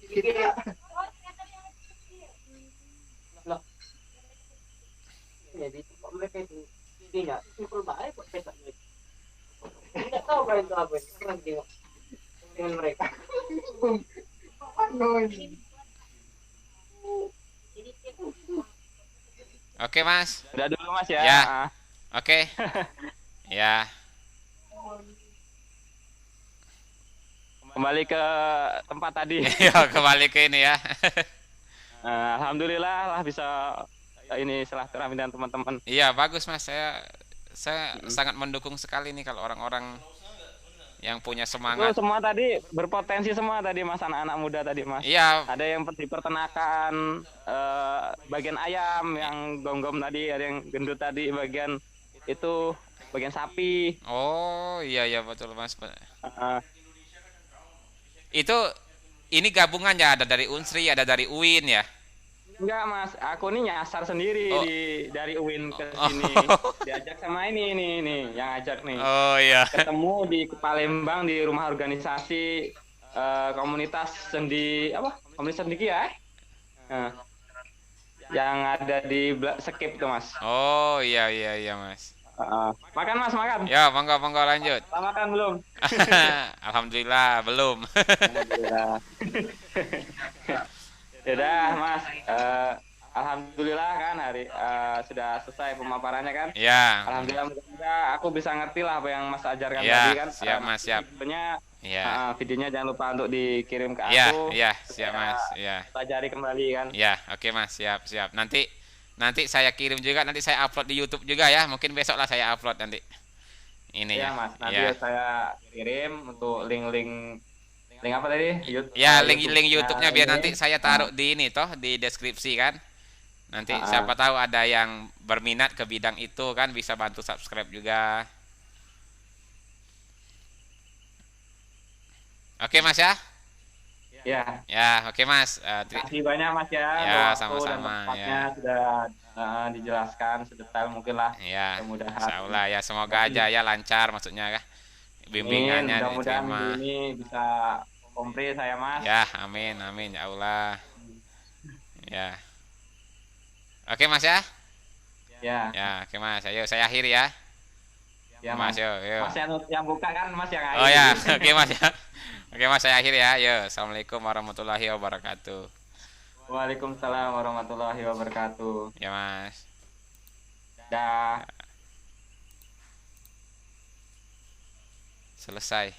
Speaker 3: Ini ya. Loh. Jadi kok mereka itu idenya simpel banget kok pesta mereka. Tidak tahu kan itu apa ini. Orang tengok dengan mereka. Aduh, ini.
Speaker 2: Oke Mas.
Speaker 6: Udah dulu Mas ya.
Speaker 2: Ya.
Speaker 6: Ah.
Speaker 2: Oke. Ya.
Speaker 6: Kembali ke tempat tadi.
Speaker 2: Yuk kembali ke ini ya.
Speaker 6: Alhamdulillah lah bisa ini silaturahmi dengan teman-teman.
Speaker 2: Iya bagus Mas. Saya sangat mendukung sekali nih kalau orang-orang yang punya
Speaker 6: Itu
Speaker 2: semangat.
Speaker 6: semua tadi berpotensi semua tadi Mas, anak-anak muda tadi Mas.
Speaker 2: Iya.
Speaker 6: Ada yang di peternakan, bagian ayam yang gonggom tadi, ada yang gendut tadi, bagian itu bagian sapi.
Speaker 2: Oh iya iya betul Mas.
Speaker 6: Eh,
Speaker 2: Itu ini gabungannya ada dari Unsri, ada dari UIN ya.
Speaker 6: enggak Mas, aku nih nyasar sendiri
Speaker 2: Oh.
Speaker 6: dari UIN ke sini. Diajak sama ini yang ajak nih.
Speaker 2: Oh iya.
Speaker 6: Ketemu di Palembang di rumah organisasi komunitas sendi apa? Komunitas sendi ya? Yang ada di Skip tuh Mas.
Speaker 2: Oh iya iya iya Mas.
Speaker 6: Makan Mas, makan.
Speaker 2: Ya monggo monggo lanjut.
Speaker 6: Makan belum?
Speaker 2: Alhamdulillah belum.
Speaker 6: Alhamdulillah. Yaudah Mas, alhamdulillah kan hari sudah selesai pemaparannya kan.
Speaker 2: Ya.
Speaker 6: Alhamdulillah mudah-mudahan aku bisa ngerti lah apa yang Mas ajarkan
Speaker 2: Ya,
Speaker 6: tadi kan.
Speaker 2: siap, Mas, siap.
Speaker 6: Videonya jangan lupa untuk dikirim ke
Speaker 2: Ya
Speaker 6: aku.
Speaker 2: ya siap Mas. Ya.
Speaker 6: Pelajari kembali kan.
Speaker 2: Ya oke Mas siap siap. Nanti saya kirim juga, nanti saya upload di YouTube juga ya. Mungkin besok lah saya upload nanti. Ini
Speaker 6: Iya
Speaker 2: ya.
Speaker 6: Mas, nanti
Speaker 2: Ya.
Speaker 6: saya kirim untuk link apa tadi?
Speaker 2: Ya link YouTube-nya biar
Speaker 6: ini.
Speaker 2: nanti saya taruh di ini toh di deskripsi kan. Nanti
Speaker 6: Ah.
Speaker 2: siapa tahu ada yang berminat ke bidang itu kan bisa bantu subscribe juga. Oke Mas ya.
Speaker 6: Ya.
Speaker 2: Ya oke Mas.
Speaker 6: Terima kasih banyak Mas ya.
Speaker 2: Ya,
Speaker 6: waktu
Speaker 2: sama-sama,
Speaker 6: dan tempatnya
Speaker 2: ya.
Speaker 6: sudah dijelaskan sedetail mungkin lah.
Speaker 2: Ya,
Speaker 6: Mudah-mudahan.
Speaker 2: insya Allah ya semoga aja ya lancar maksudnya ya. Bimbingannya
Speaker 6: Mudah-mudahan
Speaker 2: diterima.
Speaker 6: ini bisa komplit saya Mas.
Speaker 2: Ya, amin amin ya Allah. Ya. Oke Mas ya.
Speaker 6: Ya.
Speaker 2: Ya, oke Mas. Ayo saya akhiri ya.
Speaker 6: Ya
Speaker 2: Mas,
Speaker 6: Mas.
Speaker 2: yuk.
Speaker 6: Mas yang buka kan Mas yang
Speaker 2: Oh
Speaker 6: akhir.
Speaker 2: ya, oke Mas ya. Oke Mas, saya akhiri ya. Yo, assalamualaikum warahmatullahi wabarakatuh.
Speaker 6: Waalaikumsalam warahmatullahi wabarakatuh.
Speaker 2: Ya Mas.
Speaker 6: Dah.
Speaker 2: Selesai.